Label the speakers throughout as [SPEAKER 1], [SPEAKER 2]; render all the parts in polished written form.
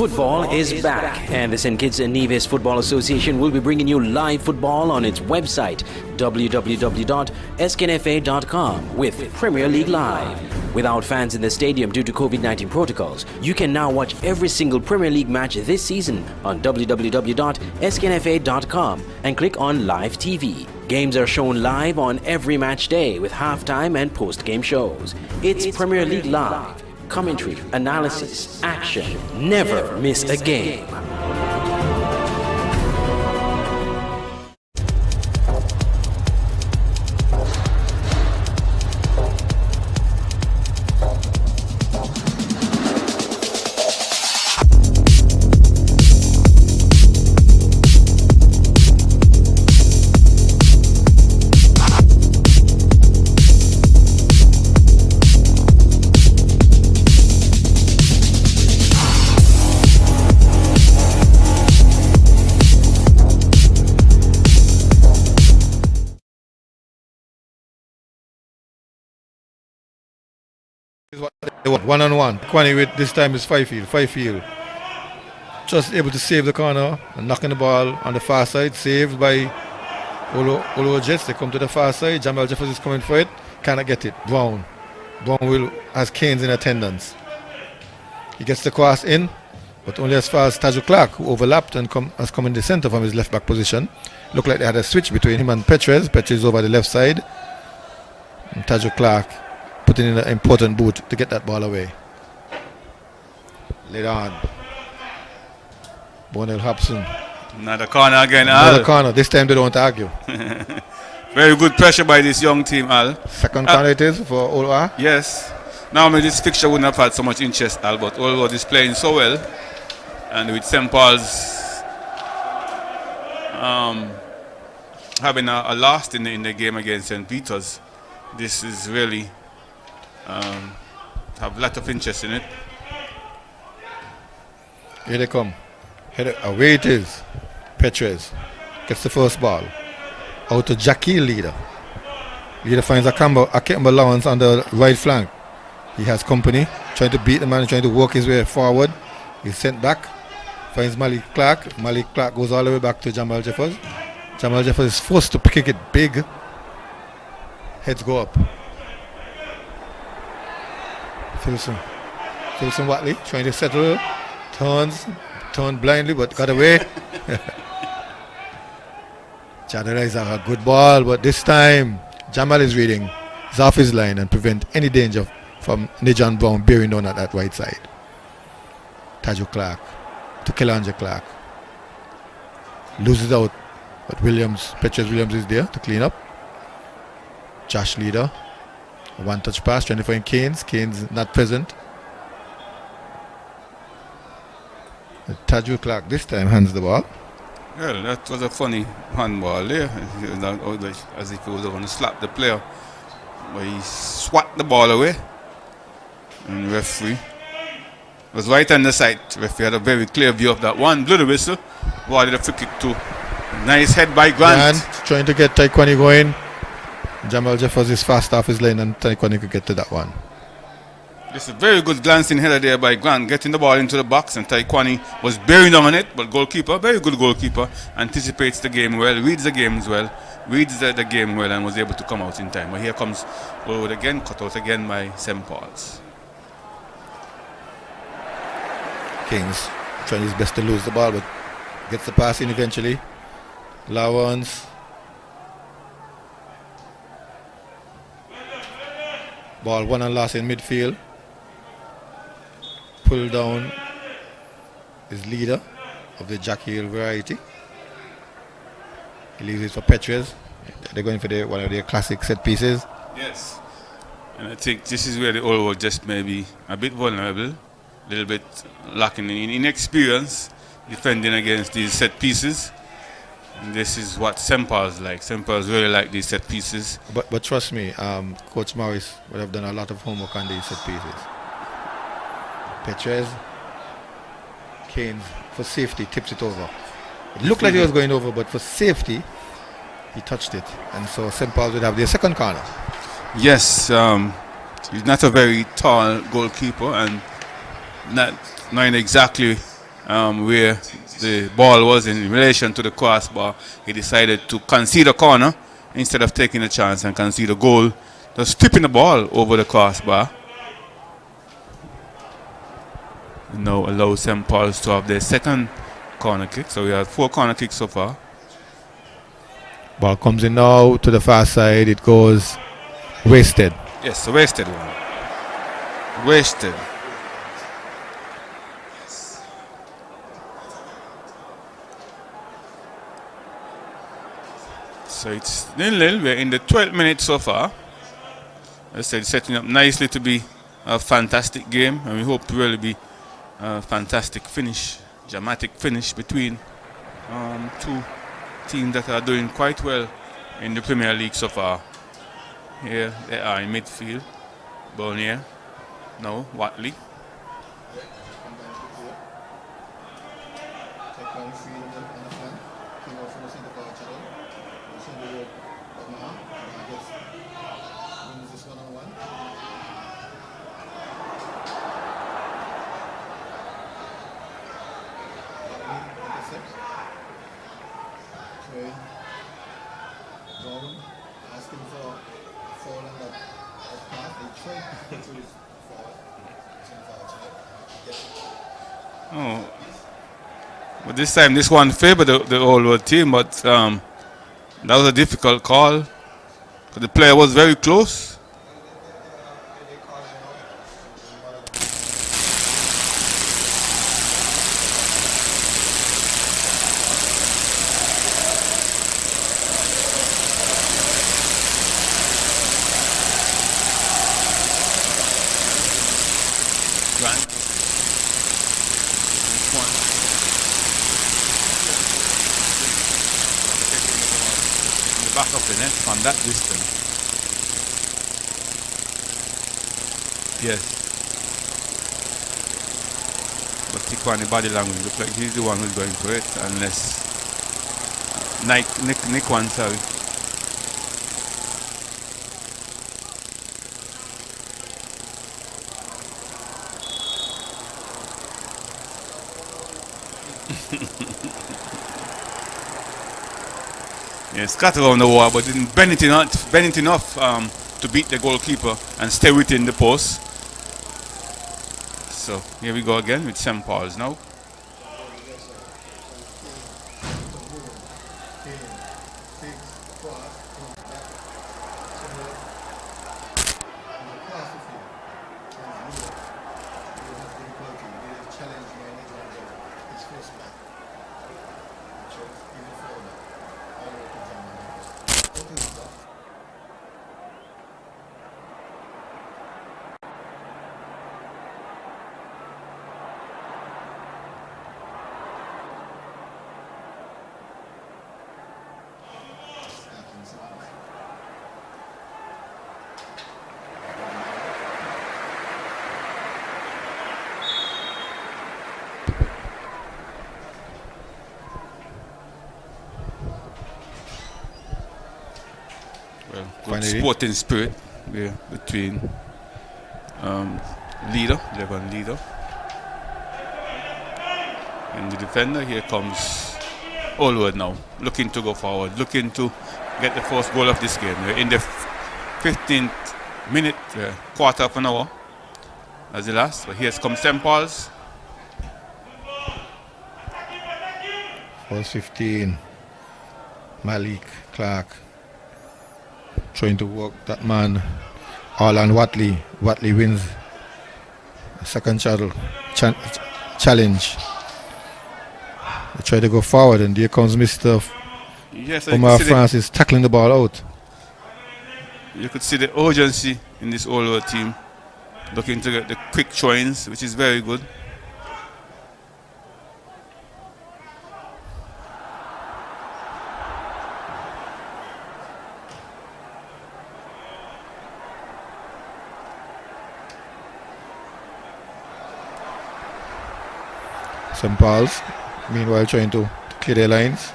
[SPEAKER 1] Football is back, and the St. Kitts and Nevis Football Association will be bringing you live football on its website, www.sknfa.com, with Premier League Live. Without fans in the stadium due to COVID-19 protocols, you can now watch every single Premier League match this season on www.sknfa.com and click on Live TV. Games are shown live on every match day with halftime and post-game shows. It's Premier League Live. Commentary, analysis, action. Never miss a game.
[SPEAKER 2] One-on-one. Kwani with this time is Fifield. Just able to save the corner and knocking the ball on the far side. Saved by Olo Jets. They come to the far side. Jamal Jeffers is coming for it. Cannot get it. Brown has Keynes in attendance. He gets the cross in, but only as far as Taju Clark, who overlapped and has come in the center from his left back position. Looked like they had a switch between him and Petres. Petres over the left side. And Taju Clark putting in an important boot to get that ball away. Later on, Bonell Hobson.
[SPEAKER 3] Another corner again,
[SPEAKER 2] Another
[SPEAKER 3] Al.
[SPEAKER 2] corner. This time they don't argue.
[SPEAKER 3] Very good pressure by this young team, Al.
[SPEAKER 2] Second corner it is for Olwa.
[SPEAKER 3] Yes. Normally this fixture wouldn't have had so much interest, Al, but Olwa is playing so well. And with St. Paul's having a loss in the game against St. Peter's, this is really have a lot of interest in it.
[SPEAKER 2] Here they come. Away it is. Petres gets the first ball. Out to Jackie Leader. Leader finds a Kemba Lawrence on the right flank. He has company. Trying to beat the man, trying to work his way forward. He's sent back. Finds Malik Clark. Malik Clark goes all the way back to Jamal Jeffers. Jamal Jeffers is forced to kick it big. Heads go up. Philson Watley trying to settle. Turned blindly but got away. Chadera is a good ball, but this time Jamal is reading. He's off his line and prevent any danger from Nijan Brown bearing down at that right side. Taju Clark to Kelanja Clark. Loses out, but Petres Williams is there to clean up. Josh Leader. A one-touch pass, trying to find Keynes. Keynes not present. Taju Clark this time hands the ball.
[SPEAKER 3] Well, that was a funny handball there. As if he was going to slap the player. But he swat the ball away. And the referee was right on the side. The referee had a very clear view of that one. Blew the whistle. Awarded a free kick too. Nice head by Grant.
[SPEAKER 2] Trying to get Taekwani going. Jamal Jeffers is fast off his lane and Taekwani could get to that one.
[SPEAKER 3] This is a very good glancing header there by Grant, getting the ball into the box, and Taekwani was bearing down on it, but goalkeeper, very good goalkeeper, anticipates the game well, reads the game well, and was able to come out in time. But here comes forward again, cut out again by St. Paul's.
[SPEAKER 2] Keynes trying his best to lose the ball, but gets the pass in eventually. Lawrence. Ball won and lost in midfield. Pull down is Leader of the Jackie Hill variety. He leaves it for Petres. They're going for one of their classic set pieces.
[SPEAKER 3] Yes. And I think this is where the Old World just maybe a bit vulnerable, a little bit lacking in experience defending against these set pieces. And this is what St. Paul's like. St. Paul's really like these set pieces.
[SPEAKER 2] But trust me, Coach Morris would have done a lot of homework on these set pieces. Petres, Keynes, for safety, tips it over. It looked like he was going over, but for safety, he touched it. And so St. Paul's would have their second corner.
[SPEAKER 3] Yes, he's not a very tall goalkeeper and not knowing exactly where the ball was in relation to the crossbar. He decided to concede a corner instead of taking a chance and concede a goal, just tipping the ball over the crossbar. Now allow St. Paul's to have their second corner kick. So we have 4 corner kicks so far.
[SPEAKER 2] Ball comes in now to the far side. It goes wasted.
[SPEAKER 3] Yes, a wasted one. Wasted. So it's 0-0. We're in the 12th minute so far. As I said, setting up nicely to be a fantastic game, and we hope to really be a fantastic finish, dramatic finish between two teams that are doing quite well in the Premier League so far. Here they are in midfield. Bonnier, no, Watley. Oh, but this time this one favored the Allward team, but that was a difficult call because the player was very close. Back of the net from that distance. Yes. But Tikwani body language looks like he's the one who's going for it, unless Nick one, sorry. Yes, cut around the wall, but didn't bend it enough to beat the goalkeeper and stay within the post. So here we go again with St. Paul's now. Good sporting spirit between Levan Leader, and the defender. Here comes Allward now, looking to go forward, looking to get the first goal of this game. We're in the 15th minute, quarter of an hour as the last. But here comes St. Paul's.
[SPEAKER 2] First 15. Malik Clark trying to work that man. Arlan Watley. Watley wins the second challenge. They try to go forward, and there comes Mr. Omar Francis tackling the ball out.
[SPEAKER 3] You could see the urgency in this Allward team, looking to get the quick throw-ins, which is very good.
[SPEAKER 2] St. Paul's, meanwhile, trying to clear their lines.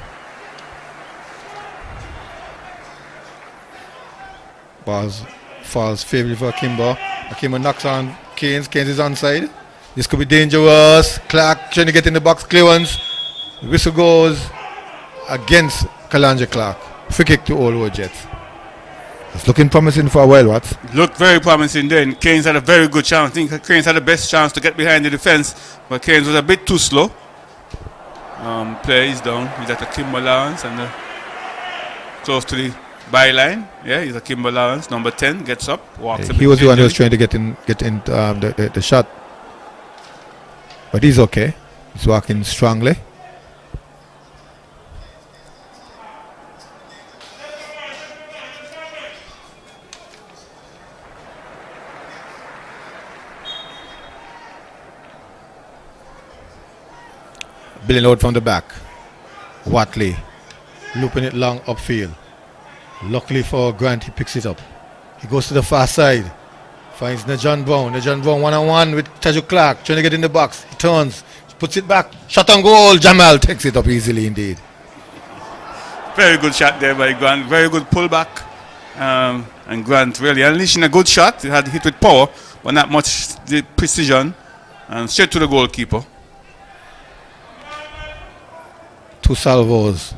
[SPEAKER 2] Balls falls favorably for Akimbo. Akimbo knocks on Keynes. Keynes is onside. This could be dangerous. Clark trying to get in the box. Clearance. Whistle goes against Kalanja Clark. Free kick to Old Road Jets. It's looking promising for a while, what?
[SPEAKER 3] Looked very promising then. Keynes had a very good chance. I think Keynes had the best chance to get behind the defense, but Keynes was a bit too slow. Player is down. He's at a Kimber Lawrence and close to the byline. Yeah, he's a Kimber Lawrence. Number 10 gets up, walks a bit.
[SPEAKER 2] He was the one who was trying to get in the shot. But he's okay. He's walking strongly. Billing out from the back. Watley looping it long upfield. Luckily for Grant, he picks it up. He goes to the far side. Finds Najan Brown. Najan Brown one-on-one with Taju Clark. Trying to get in the box. He turns. Puts it back. Shot on goal. Jamal takes it up easily indeed.
[SPEAKER 3] Very good shot there by Grant. Very good pullback. And Grant really unleashing a good shot. He had hit with power, but not much the precision. And straight to the goalkeeper.
[SPEAKER 2] 2 salvos.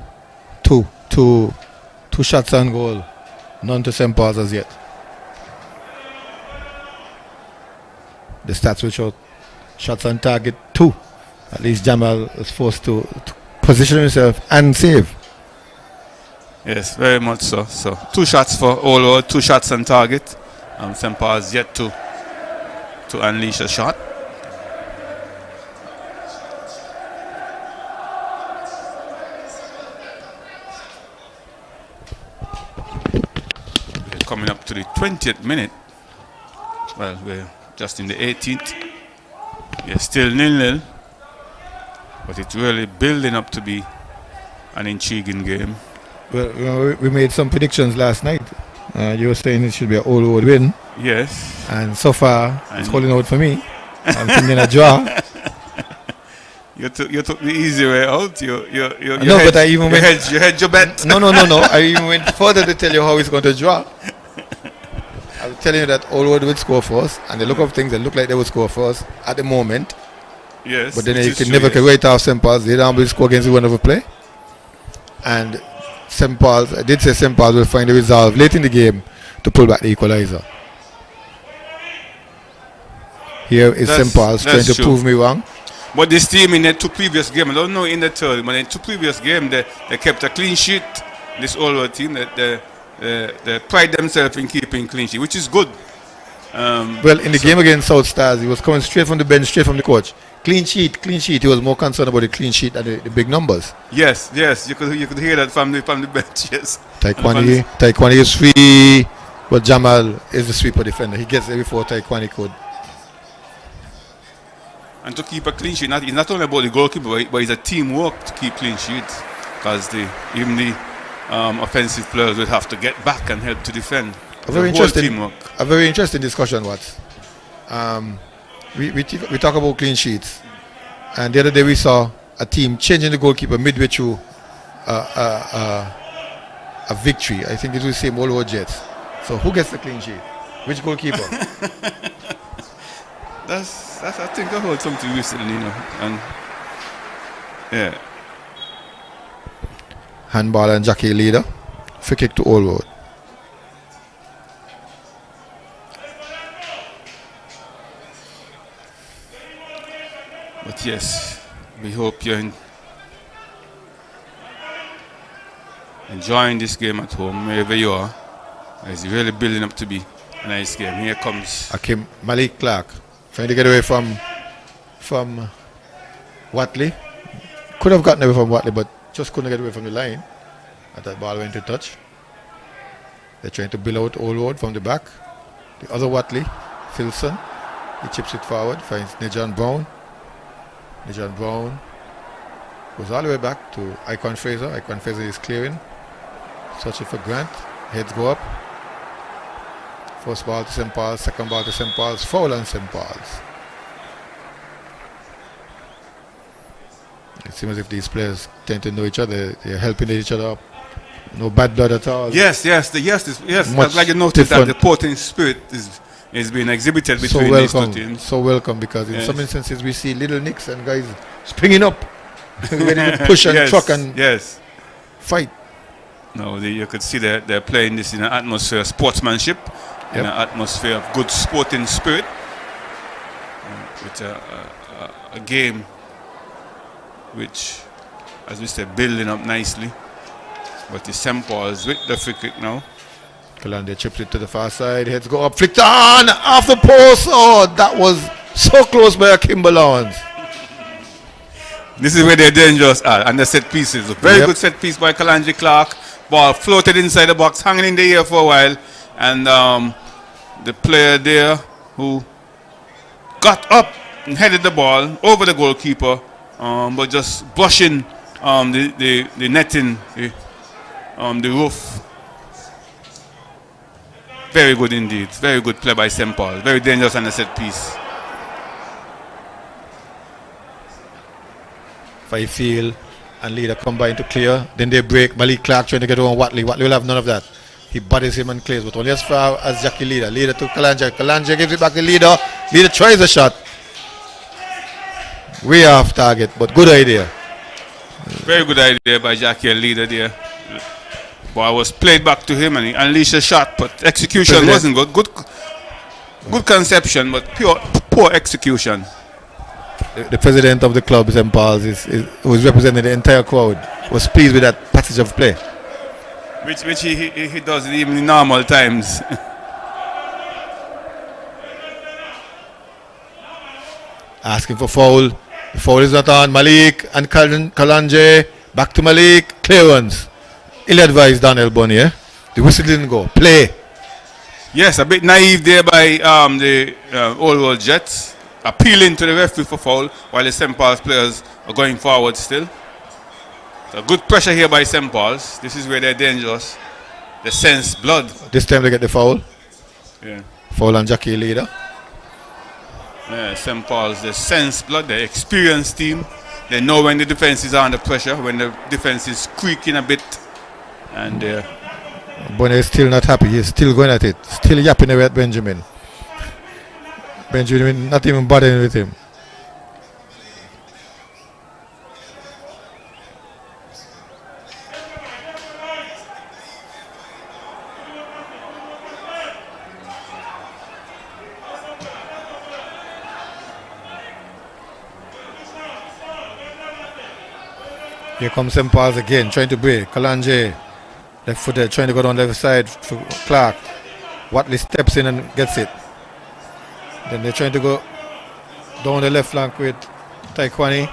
[SPEAKER 2] Two shots on goal. None to St. Paul's as yet. The stats will show shots on target 2. At least Jamal is forced to position himself and save.
[SPEAKER 3] Yes, very much so. So 2 shots for Olo, 2 shots on target. St. Paul's yet to unleash a shot. We're coming up to the 20th minute. Well, we're just in the 18th. We're still 0-0. But it's really building up to be an intriguing game.
[SPEAKER 2] Well, we made some predictions last night. You were saying it should be an Old Road win.
[SPEAKER 3] Yes.
[SPEAKER 2] And so far, it's holding out for me. I'm thinking a draw.
[SPEAKER 3] You took the easy way out. You
[SPEAKER 2] but I even went.
[SPEAKER 3] You hedged your bet.
[SPEAKER 2] No. I even went further to tell you how it's going to draw. I was telling you that Old Road would score first, and the look of things, they look like they would score first at the moment.
[SPEAKER 3] Yes.
[SPEAKER 2] But then you can never wait off St. Paul's. They don't score against the one of a play. And St. Paul's, I did say St. Paul's will find a resolve late in the game to pull back the equalizer. Here is St. Paul's trying to prove me wrong.
[SPEAKER 3] But this team in the 2 previous games, I don't know in the third, but in 2 previous games, they kept a clean sheet. This Old Road team, they pride themselves in keeping clean sheet, which is good.
[SPEAKER 2] Well, in the game against South Stars, he was coming straight from the bench, straight from the coach. Clean sheet. He was more concerned about the clean sheet than the big numbers.
[SPEAKER 3] Yes. You could hear that from the bench. Yes.
[SPEAKER 2] Taekwani is free, but Jamal is the sweeper defender. He gets there before Taekwani could.
[SPEAKER 3] And to keep a clean sheet, it's not only about the goalkeeper, but it's a teamwork to keep clean sheets, because even the offensive players will have to get back and help to defend.
[SPEAKER 2] A very interesting discussion. We talk about clean sheets, and the other day we saw a team changing the goalkeeper midway through a victory. I think it was the same Old Road Jets. So who gets the clean sheet? Which goalkeeper?
[SPEAKER 3] I think I heard something recently, and yeah.
[SPEAKER 2] Handball and Jackie leader. Free kick to Old Road.
[SPEAKER 3] But yes, we hope you're enjoying this game at home, wherever you are. It's really building up to be a nice game. Here comes
[SPEAKER 2] Akim Malik Clark trying to get away from Watley. Could have gotten away from Watley, but just couldn't get away from the line. And that ball went to touch. They're trying to build out Old Road from the back. The other Watley, Filson, he chips it forward, finds Najan Brown. Najan Brown goes all the way back to Icon Fraser. Icon Fraser is clearing. Searching for Grant. Heads go up. First ball to St. Paul's, second ball to St. Paul's, foul on St. Paul's. It seems as if these players tend to know each other. They're helping each other up. No bad blood at all.
[SPEAKER 3] Yes. Like you noticed that the Portland spirit is is being exhibited
[SPEAKER 2] So
[SPEAKER 3] between these two
[SPEAKER 2] welcome,
[SPEAKER 3] teams.
[SPEAKER 2] so welcome, because in
[SPEAKER 3] Yes.
[SPEAKER 2] some instances we see little nicks and guys springing up, ready to push and
[SPEAKER 3] Yes,
[SPEAKER 2] truck and
[SPEAKER 3] yes.
[SPEAKER 2] fight.
[SPEAKER 3] No, you could see they're playing this in an atmosphere of sportsmanship, in
[SPEAKER 2] Yep.
[SPEAKER 3] an atmosphere of good sporting spirit. It's a game which, as we said, building up nicely. But the St. Paul's with the free kick now.
[SPEAKER 2] Kalande chips it to the far side, heads go up, flicked on, off the post. Oh, that was so close by Akimbo Lawrence.
[SPEAKER 3] This is where they're dangerous at, and the set pieces. A very
[SPEAKER 2] Yep.
[SPEAKER 3] good set piece by Kalanje Clark. Ball floated inside the box, hanging in the air for a while. And the player there who got up and headed the ball over the goalkeeper, but just brushing the netting, the roof. Very good indeed. Very good play by St. Paul. Very dangerous on the set piece.
[SPEAKER 2] Fifield and Leader combine to clear. Then they break. Malik Clark trying to get on Watley. Watley will have none of that. He bodies him and clears, but only as far as Jackie Leader. Leader to Kalanje. Kalanje gives it back to Leader. Leader tries a shot. Way off target, but good idea.
[SPEAKER 3] Very good idea by Jackie, Leader there. Ball was played back to him and he unleashed a shot, but execution
[SPEAKER 2] President.
[SPEAKER 3] wasn't good. Good conception, but poor execution.
[SPEAKER 2] The president of the club, St. Paul's, who was representing the entire crowd, was pleased with that passage of play.
[SPEAKER 3] Which he does even in normal times.
[SPEAKER 2] Asking for foul. The foul is not on. Malik and Kalanje. Back to Malik. Clearance. Ill-advised Daniel Bonnier. The whistle didn't go. Play.
[SPEAKER 3] Yes, a bit naive there by the Old World Jets, appealing to the referee for foul while the St. Paul's players are going forward still. So good pressure here by St. Paul's. This is where they're dangerous. They sense blood.
[SPEAKER 2] This time they get the foul.
[SPEAKER 3] Yeah.
[SPEAKER 2] Foul on Jackie Leader.
[SPEAKER 3] Yeah, St. Paul's, they sense blood, they're experienced team. They know when the defense is under pressure, when the defense is creaking a bit. And
[SPEAKER 2] Bonnier is still not happy. He's still going at it. Still yapping away at Benjamin. Benjamin not even bothering with him. Here comes St. Paul's again, trying to break. Kalanje, left footed, trying to go down the other side for Clark. Watley steps in and gets it. Then they're trying to go down the left flank with Taekwani.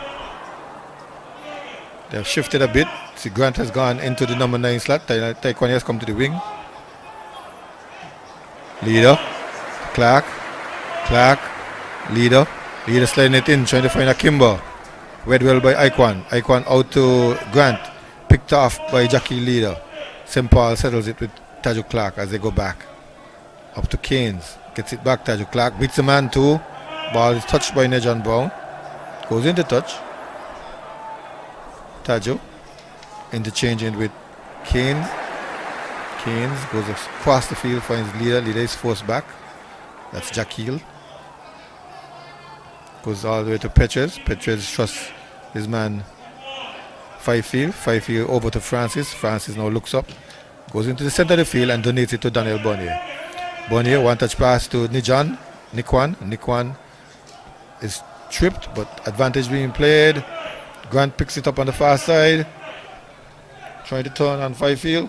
[SPEAKER 2] They've shifted a bit. See, Grant has gone into the number 9 slot. Taekwani has come to the wing. Leader, Clark, Leader sliding it in, trying to find Akimbo. Read well by Aikwan. Aikwan out to Grant. Picked off by Jackie Leader. St. Paul settles it with Taju Clark as they go back. Up to Keynes. Gets it back. Taju Clark beats the man too. Ball is touched by Nejan Brown. Goes into touch. Taju. Interchanging with Keynes. Keynes goes across the field, finds Leader. Leader is forced back. That's Jackie. Goes all the way to Petres. Petres trusts his man Fifield. Fifield over to Francis. Francis now looks up. Goes into the center of the field and donates it to Daniel Bonnier. Bonnier, one touch pass to Nikwan. Nikwan is tripped, but advantage being played. Grant picks it up on the far side. Trying to turn on Fifield.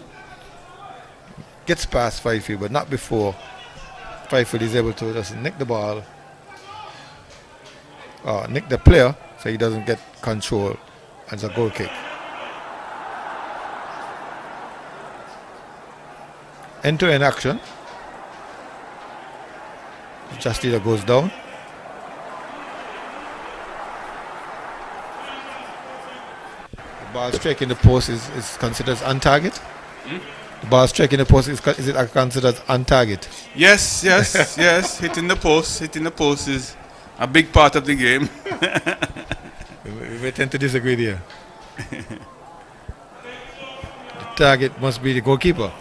[SPEAKER 2] Gets past Fifield, but not before Fifield is able to just nick the ball. Nick the player so he doesn't get control as a goal kick. End-to-end action. Just Leader goes down. The ball striking the post is considered as on target. The ball striking the post is it considered as on target?
[SPEAKER 3] yes. Hitting the post is a big part of the game.
[SPEAKER 2] We tend to disagree there. The target must be the goalkeeper.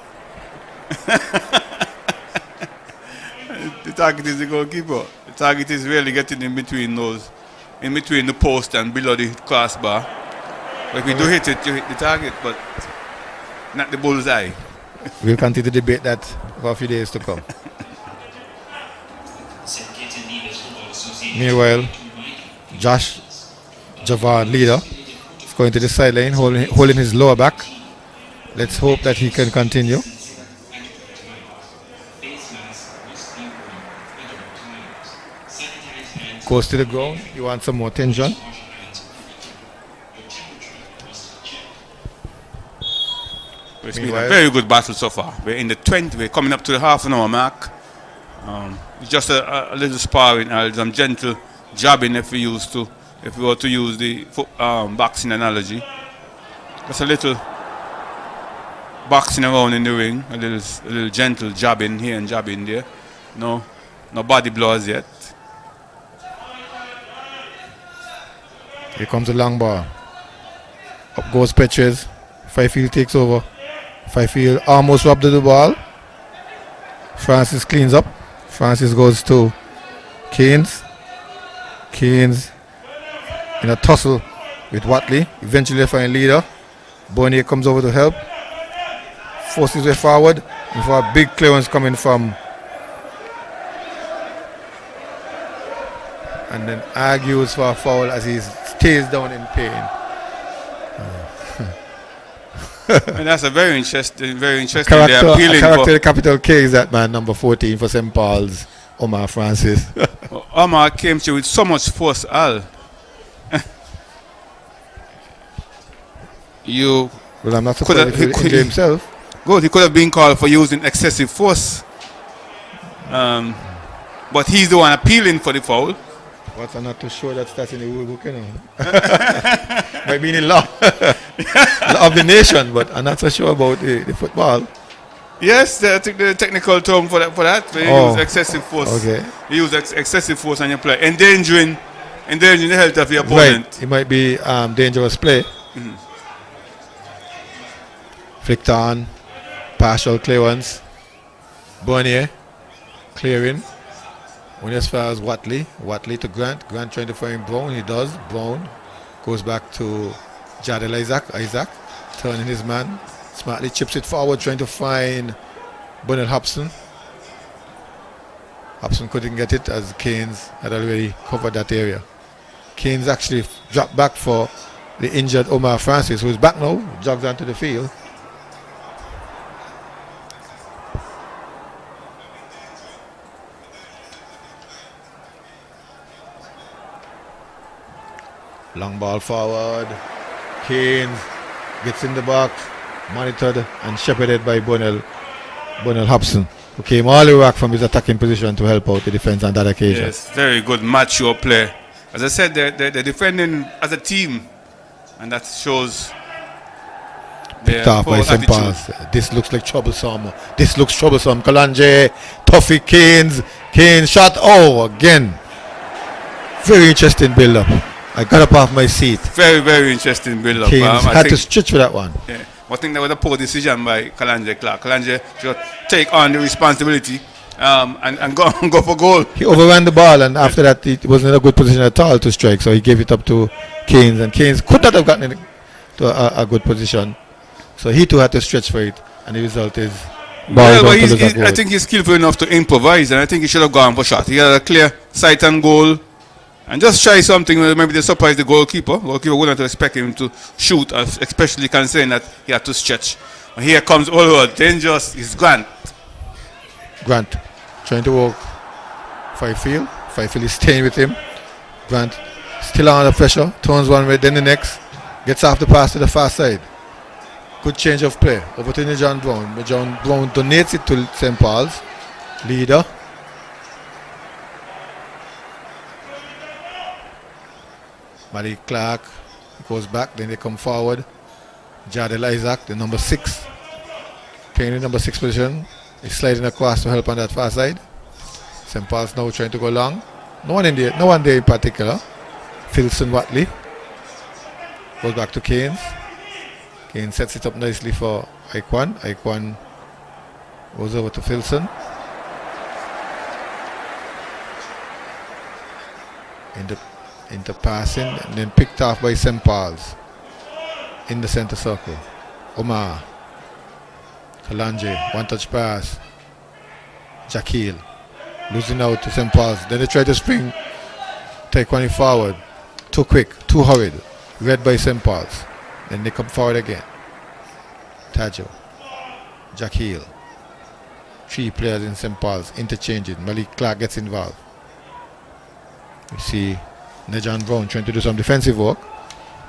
[SPEAKER 3] The target is the goalkeeper. The target is really getting in between the post and below the crossbar. But if you do hit it, you hit the target, but not the bullseye.
[SPEAKER 2] We'll continue to debate that for a few days to come. Meanwhile, Josh Javan, leader, is going to the sideline, holding his lower back. Let's hope that he can continue. Goes to the ground. You want some more tension?
[SPEAKER 3] It's been a very good battle so far. We're in the 20. We're coming up to the half an hour mark. It's just a little sparring, some gentle jabbing if we were to use the boxing analogy. Just a little boxing around in the ring, a little gentle jabbing here and jabbing there. No body blows yet.
[SPEAKER 2] Here comes the long ball. Up goes Petres. Fifield takes over. Fifield almost robbed the ball. Francis cleans up. Francis goes to Keynes. Keynes in a tussle with Watley. Eventually they find leader. Bonnier comes over to help. Forces his way forward. And for a big clearance coming from. And then argues for a foul as he stays down in pain.
[SPEAKER 3] And that's a very interesting.
[SPEAKER 2] Character, the capital K is that man, number 14 for St. Paul's, Omar Francis.
[SPEAKER 3] Omar came to with so much force, Al.
[SPEAKER 2] Well, I'm not surprised he could himself.
[SPEAKER 3] Good, he could have been called for using excessive force. But he's the one appealing for the foul.
[SPEAKER 2] But I'm not too sure that's in the rule book, you know. Might be in the law. Law of the nation, but I'm not so sure about the football.
[SPEAKER 3] Yes, I think the technical term for that. They use excessive force.
[SPEAKER 2] Okay.
[SPEAKER 3] You use excessive force on your play, endangering the health of your opponent.
[SPEAKER 2] Right. It might be dangerous play.
[SPEAKER 3] Mm-hmm.
[SPEAKER 2] Flicked on, partial clearance. Bonnier clearing. Only as far as Watley to Grant. Grant trying to find Brown. He does. Brown goes back to Jadel Isaac turning his man. Smartly chips it forward, trying to find Bernard Hobson. Hobson couldn't get it as Keynes had already covered that area. Keynes actually dropped back for the injured Omar Francis, who is back now, jogs onto the field. Long ball forward. Keynes gets in the box, monitored and shepherded by Bonnell Hobson, who came all the way back from his attacking position to help out the defense on that occasion.
[SPEAKER 3] Yes, very good mature play. As I said, they're defending as a team, and that shows their
[SPEAKER 2] by St.
[SPEAKER 3] attitude.
[SPEAKER 2] Paul's. This looks like troublesome. Kalanje, Tuffy, Keynes shot. Oh, again. Very interesting build-up. I got up off my seat.
[SPEAKER 3] Very, very interesting build-up.
[SPEAKER 2] Keynes had to stretch for that one.
[SPEAKER 3] Yeah. I think that was a poor decision by Kalanje Clark. Kalanje should take on the responsibility and go for goal.
[SPEAKER 2] He overran the ball, and after that, he wasn't in a good position at all to strike, so he gave it up to Keynes, and Keynes could not have gotten it to a good position. So he too had to stretch for it, and the result is...
[SPEAKER 3] I think he's skillful enough to improvise, and I think he should have gone for shot. He had a clear sight and goal. And just try something, maybe they surprise the goalkeeper. Goalkeeper wouldn't expect him to shoot, especially considering that he had to stretch. And here comes Oliver, dangerous, is Grant.
[SPEAKER 2] Grant trying to work Fifield. Fifield is staying with him. Grant still under pressure, turns one way, then the next. Gets off the pass to the far side. Good change of play. Over to John Brown. John Brown donates it to St. Paul's. Leader. Malik Clark goes back, then they come forward. Jadel Isaac, the number 6, playing in number 6 position. He's sliding across to help on that far side. St. Paul's now trying to go long. No one there in particular. Filson Watley goes back to Keynes. Keynes sets it up nicely for Iquan. Iquan goes over to Filson. into passing, and then picked off by St. Paul's in the center circle. Omar, Kalanje, one touch pass. Jaquil losing out to St. Paul's. Then they try to spring Taekwani forward. Too quick, too hurried. Read by St. Paul's. Then they come forward again. Tajo, Jaquil. 3 players in St. Paul's interchanging. Malik Clark gets involved. We see Nejan Brown trying to do some defensive work.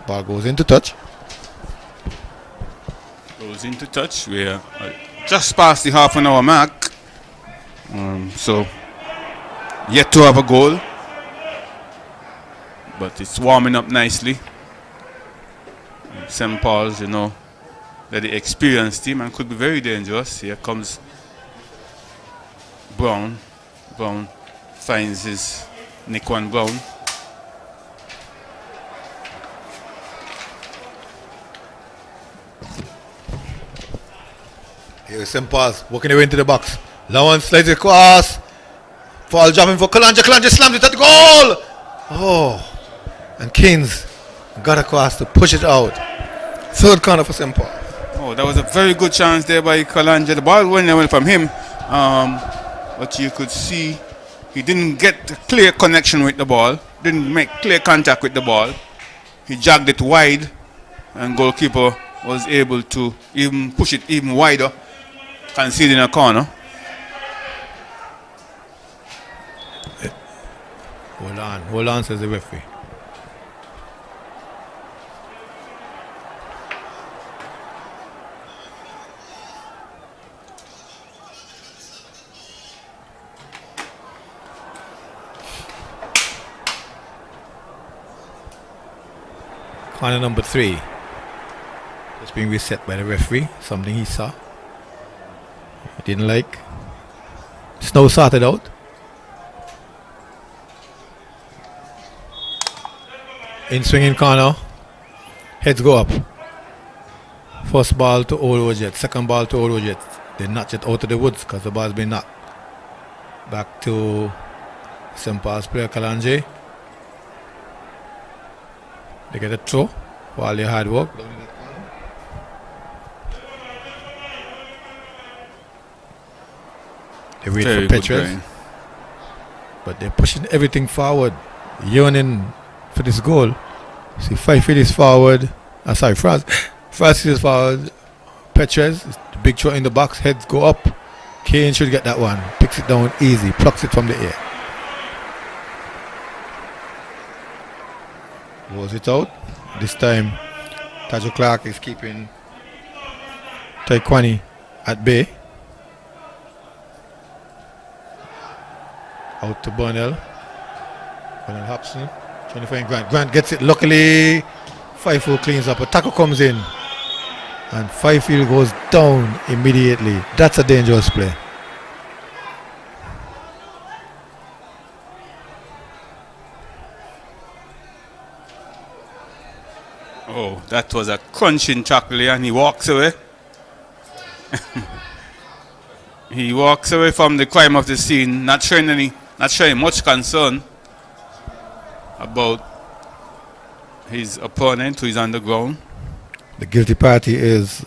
[SPEAKER 2] Ball goes into touch.
[SPEAKER 3] Goes into touch. We are just past the half an hour mark. So yet to have a goal. But it's warming up nicely. St. Paul's, you know, they're the experienced team and could be very dangerous. Here comes Brown. Brown finds his Nickwan Brown.
[SPEAKER 2] Here is St. Paul's working their way into the box. Lawrence slides it across. Fall jumping for Kalanja. Kalanja slams it at the goal. Oh, and Keynes got across to push it out. Third corner for St. Paul.
[SPEAKER 3] Oh, that was a very good chance there by Kalanja. The ball went away from him. But you could see he didn't get a clear connection with the ball, didn't make clear contact with the ball. He jogged it wide, and goalkeeper was able to even push it even wider, conceding a corner.
[SPEAKER 2] Hold on, says the referee. Corner number 3. Just being reset by the referee. Something he saw. He didn't like. Snow sorted out. In swinging corner. Heads go up. First ball to Old Jet. Second ball to Old Jet. They notch it out of the woods because the ball's been knocked. Back to St. Paul's player Kalanje. They get a throw for all their hard work. They wait
[SPEAKER 3] Very
[SPEAKER 2] for Petrus, but they're pushing everything forward, yearning for this goal. See, Fifield is forward. Francis is forward. Petrus, the big throw in the box, heads go up. Kane should get that one. Picks it down easy, plucks it from the air. Rolls it out. This time, Tajo Clark is keeping Taekwani at bay. Out to Burnell. Burnell Hobson trying to find Grant. Grant gets it. Luckily, Fifield cleans up. A tackle comes in. And Fifield goes down immediately. That's a dangerous play.
[SPEAKER 3] Oh, that was a crunching tackle and he walks away. He walks away from the crime of the scene, not showing much concern about his opponent who is on the ground.
[SPEAKER 2] The guilty party is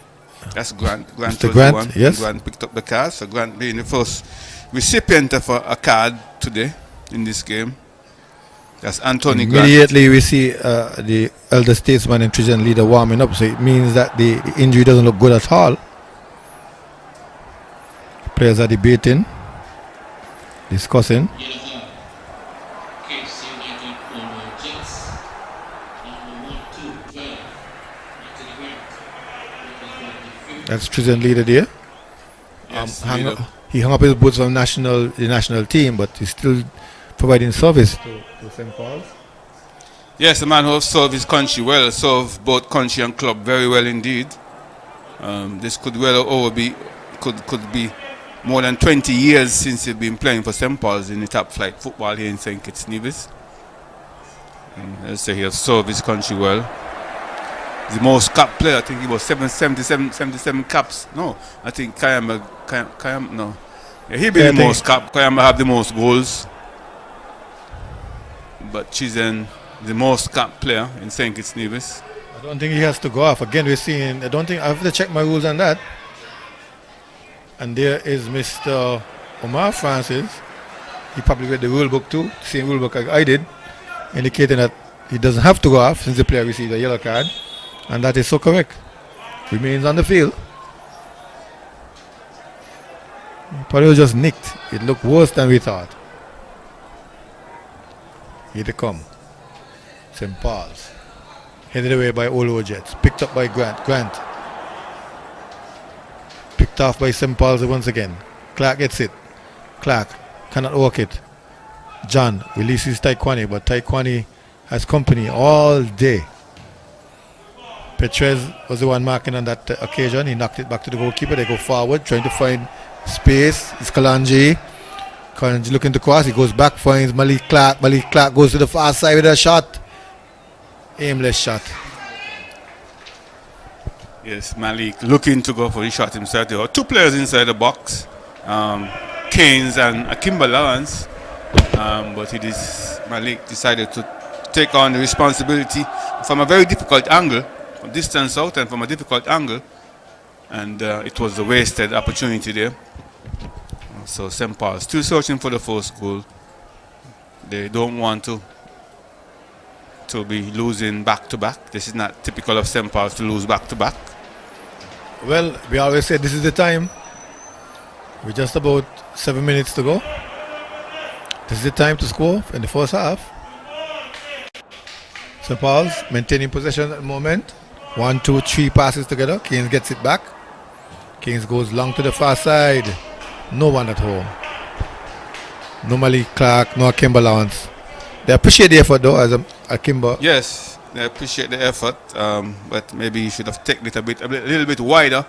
[SPEAKER 3] That's Grant. Grant
[SPEAKER 2] Mr.
[SPEAKER 3] was
[SPEAKER 2] Grant,
[SPEAKER 3] the one.
[SPEAKER 2] yes.
[SPEAKER 3] Grant picked up the card, so Grant being the first recipient of a card today in this game. That's Anthony Grant.
[SPEAKER 2] immediately we see the elder statesman and Trijan leader warming up, so it means that the injury doesn't look good at all. Players are debating, discussing. That's Trijan leader there.
[SPEAKER 3] Yes,
[SPEAKER 2] He hung up his boots on the national team, but he's still providing service to St. Paul's.
[SPEAKER 3] Yes, the man who has served his country well, served both country and club very well indeed. This could well could be more than 20 years since he's been playing for St. Paul's in the top flight football here in St. Kitts Nevis. And let's say he has served his country well. He's the most cap player. I think he was 77 caps. No, I think Kayama no. Yeah, he'll be the most cap. Kayama have the most goals. but Chizen, the most capped player in St. Kitts Nevis.
[SPEAKER 2] I don't think he has to go off. Again, we're seeing, I don't think, I have to check my rules on that. And there is Mr. Omar Francis. He probably read the rule book too, same rule book I did, indicating that he doesn't have to go off since the player received a yellow card. And that is so correct. Remains on the field. Probably was just nicked. It looked worse than we thought. Here they come. St. Paul's. Headed away by Olo Jets. Picked up by Grant. Picked off by St. Paul's once again. Clark gets it. Clark cannot work it. John releases Taekwani, but Taekwani has company all day. Petrez was the one marking on that occasion. He knocked it back to the goalkeeper. They go forward, trying to find space. It's Kalanji. Kalanji looking to cross. He goes back, finds Malik Clark. Malik Clark goes to the far side with a shot. Aimless shot.
[SPEAKER 3] Yes, Malik looking to go for the shot himself. There were two players inside the box, Keynes and Akimba Lawrence, but Malik decided to take on the responsibility from a very difficult angle, from distance out and from a difficult angle, and it was a wasted opportunity there. So St. Paul still searching for the first goal. They don't want to be losing back-to-back. This is not typical of St. Paul to lose back-to-back.
[SPEAKER 2] Well, we always say this is the time. We're just about 7 minutes to go. This is the time to score in the first half. St. Paul's maintaining possession at the moment. 1, 2, 3 passes together. Keynes gets it back. Keynes goes long to the far side. No one at home. No Malik Clark, no Akimba Lawrence. They appreciate the effort though, as Akimba.
[SPEAKER 3] Yes, they appreciate the effort, but maybe you should have taken it a little bit wider.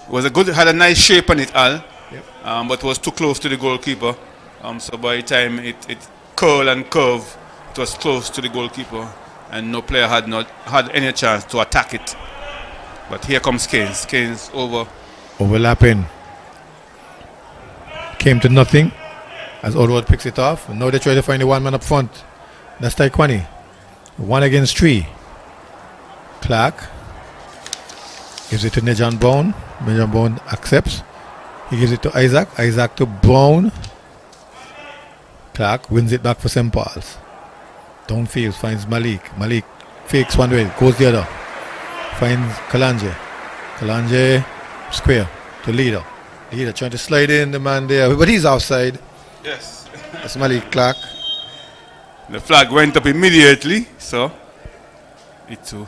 [SPEAKER 3] It was had a nice shape on it, Al,
[SPEAKER 2] Yep.
[SPEAKER 3] But was too close to the goalkeeper. So by the time it curled and curved, it was close to the goalkeeper, and no player had any chance to attack it. But here comes Keynes. Keynes
[SPEAKER 2] Overlapping. Came to nothing as Oldwood picks it off. And now they try to find the one man up front. That's Taekwani. 1 against 3. Clark gives it to Nejan Bone. Nejan Bone accepts. He gives it to Isaac. Isaac to Bone. Clark wins it back for St. Paul's. Downfield finds Malik. Malik fakes one way, goes the other. Finds Kalanje. Kalanje square to Leader. Leader trying to slide in the man there, but he's outside.
[SPEAKER 3] Yes.
[SPEAKER 2] That's Malik Clark.
[SPEAKER 3] The flag went up immediately, so it too.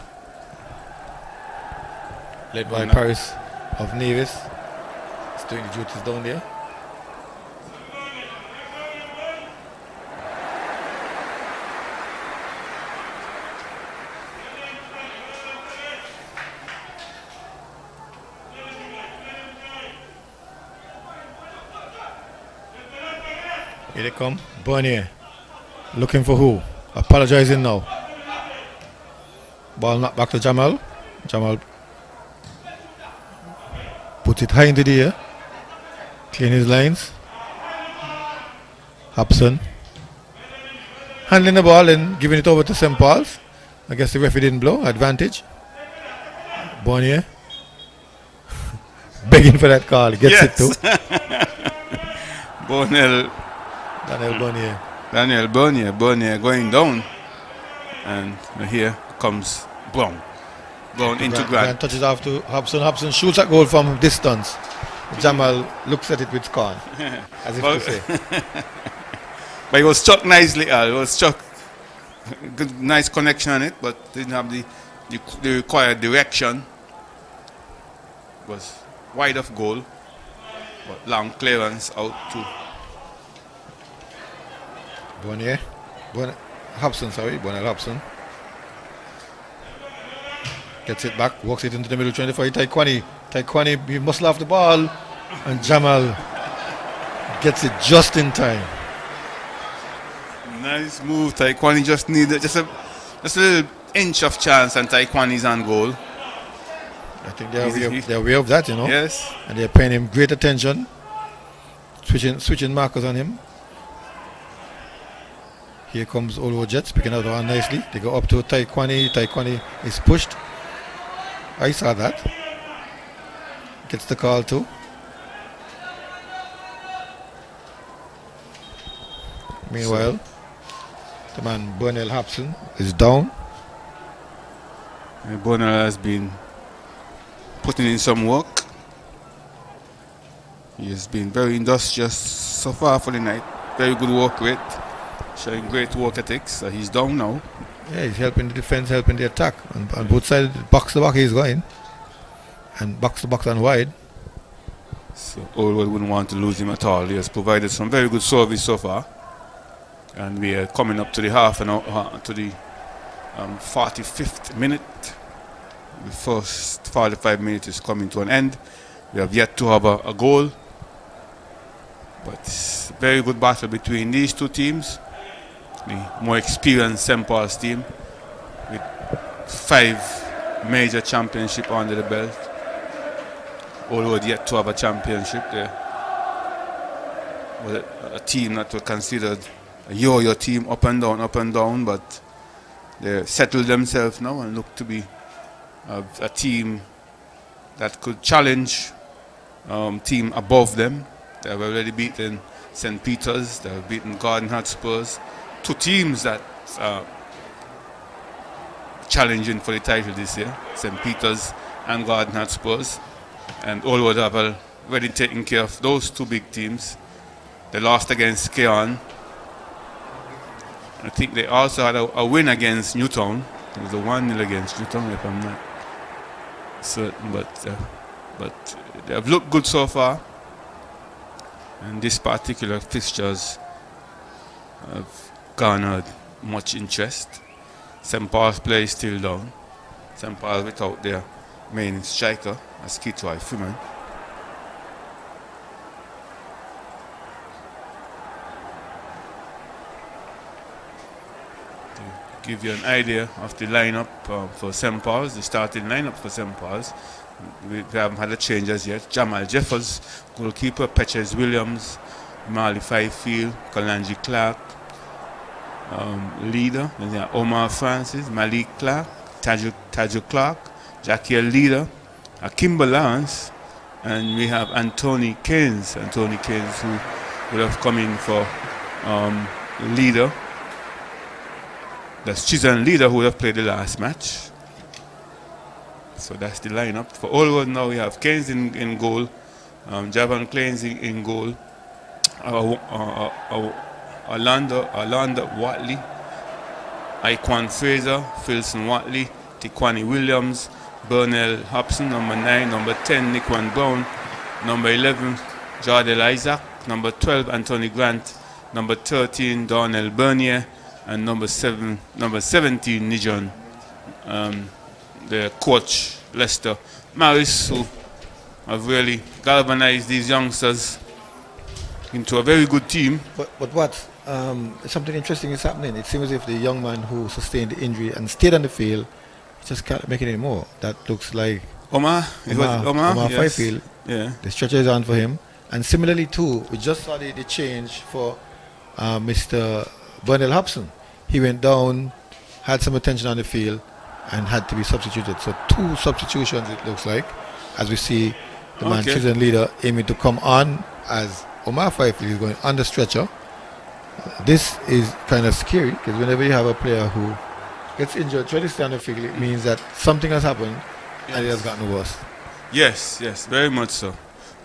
[SPEAKER 2] Led by Paris of Nevis. He's doing the duties down there. Here they come. Bernier. Looking for who? Apologizing now. Ball knocked back to Jamal. Jamal puts it high into the air. Clean his lines. Hobson. Handling the ball and giving it over to St. Paul's. I guess the referee didn't blow. Advantage. Bernier. Begging for that call. He gets it too. Daniel
[SPEAKER 3] Bernier going down, and here comes Brown into Grant.
[SPEAKER 2] Touches off to Hobson. Hobson shoots at goal from distance. Jamal looks at it with scorn, as if to say.
[SPEAKER 3] But he was struck nicely. It was struck, good, nice connection on it, but didn't have the required direction. It was wide of goal, but long clearance out to
[SPEAKER 2] Bonnier. Hobson. Gets it back, walks it into the middle, trying to fight Taekwani. Taekwani, he muscle off the ball, and Jamal gets it just in time.
[SPEAKER 3] Nice move. Taekwani just needed just a little inch of chance, and Taekwani's on goal.
[SPEAKER 2] I think they're aware of that, you know.
[SPEAKER 3] Yes.
[SPEAKER 2] And they're paying him great attention. Switching markers on him. Here comes Olo Jets picking out one nicely. They go up to Taekwani. Taekwani is pushed. I saw that. Gets the call too. Meanwhile, the man Bernal Hobson is down.
[SPEAKER 3] Bernal has been putting in some work. He has been very industrious so far for the night. Very good work rate, showing great work ethics. So he's down now.
[SPEAKER 2] Yeah, he's helping the defense, helping the attack. On both sides, box to box he's going. And box to box and wide.
[SPEAKER 3] So Olwood wouldn't want to lose him at all. He has provided some very good service so far. And we are coming up to the half an hour, to the 45th minute. The first 45 minutes is coming to an end. We have yet to have a goal. But it's a very good battle between these two teams. The more experienced St. Paul's team with 5 major championships under the belt. Although yet to have a championship there. Was a team that was considered a yo-yo team, up and down, but they settled themselves now and look to be a team that could challenge team above them. They have already beaten St. Peter's, they have beaten Garden Hotspurs, 2 teams that are challenging for the title this year, St. Peter's and Garden Hotspurs. And Olwood have already taken care of those 2 big teams. They lost against Keon. I think they also had a win against Newtown. It was a 1-0 against Newtown, if I'm not certain. But they have looked good so far. And this particular fixtures have garnered much interest. St. Paul's play is still down. St. Paul's without their main striker, as Kitwai Freeman. To give you an idea of the lineup for St. Paul's, the starting lineup for St. Paul's. We haven't had a change as yet. Jamal Jeffers, goalkeeper, Petches Williams, Marley Fifield, Kalanji Clark, leader, Omar Francis, Malik Clark, Taju Clark, Jackie Leader, Kimber Lawrence, and we have Anthony Keynes. Anthony Keynes, who would have come in for leader. That's Chisan Leader, who would have played the last match. So that's the lineup. For Olwood now we have Keynes in goal, Javan Keynes in goal, Orlando Watley, Iquan Fraser, Philson Watley, Tiquani Williams, Bernal Hobson, number 9, number 10, Nickwan Brown, number 11, Jardel Isaac, number 12, Anthony Grant, number 13, Darnell Bernier, and number 17, Nijon, the coach, Lester Maris, who have really galvanized these youngsters into a very good team.
[SPEAKER 2] But what? Something interesting is happening. It seems as if the young man who sustained the injury and stayed on the field just can't make it anymore. That looks like Omar
[SPEAKER 3] yes.
[SPEAKER 2] Fifield.
[SPEAKER 3] Yeah.
[SPEAKER 2] The stretcher is on for him. And similarly too, we just saw the change for Mr. Bernal Hobson. He went down, had some attention on the field, and had to be substituted. So 2 substitutions it looks like, as we see the man chosen leader aiming to come on as Omar Fifield is going on the stretcher. This is kind of scary because whenever you have a player who gets injured, try to stay on the field, it means that something has happened and it has gotten worse.
[SPEAKER 3] Yes, very much so.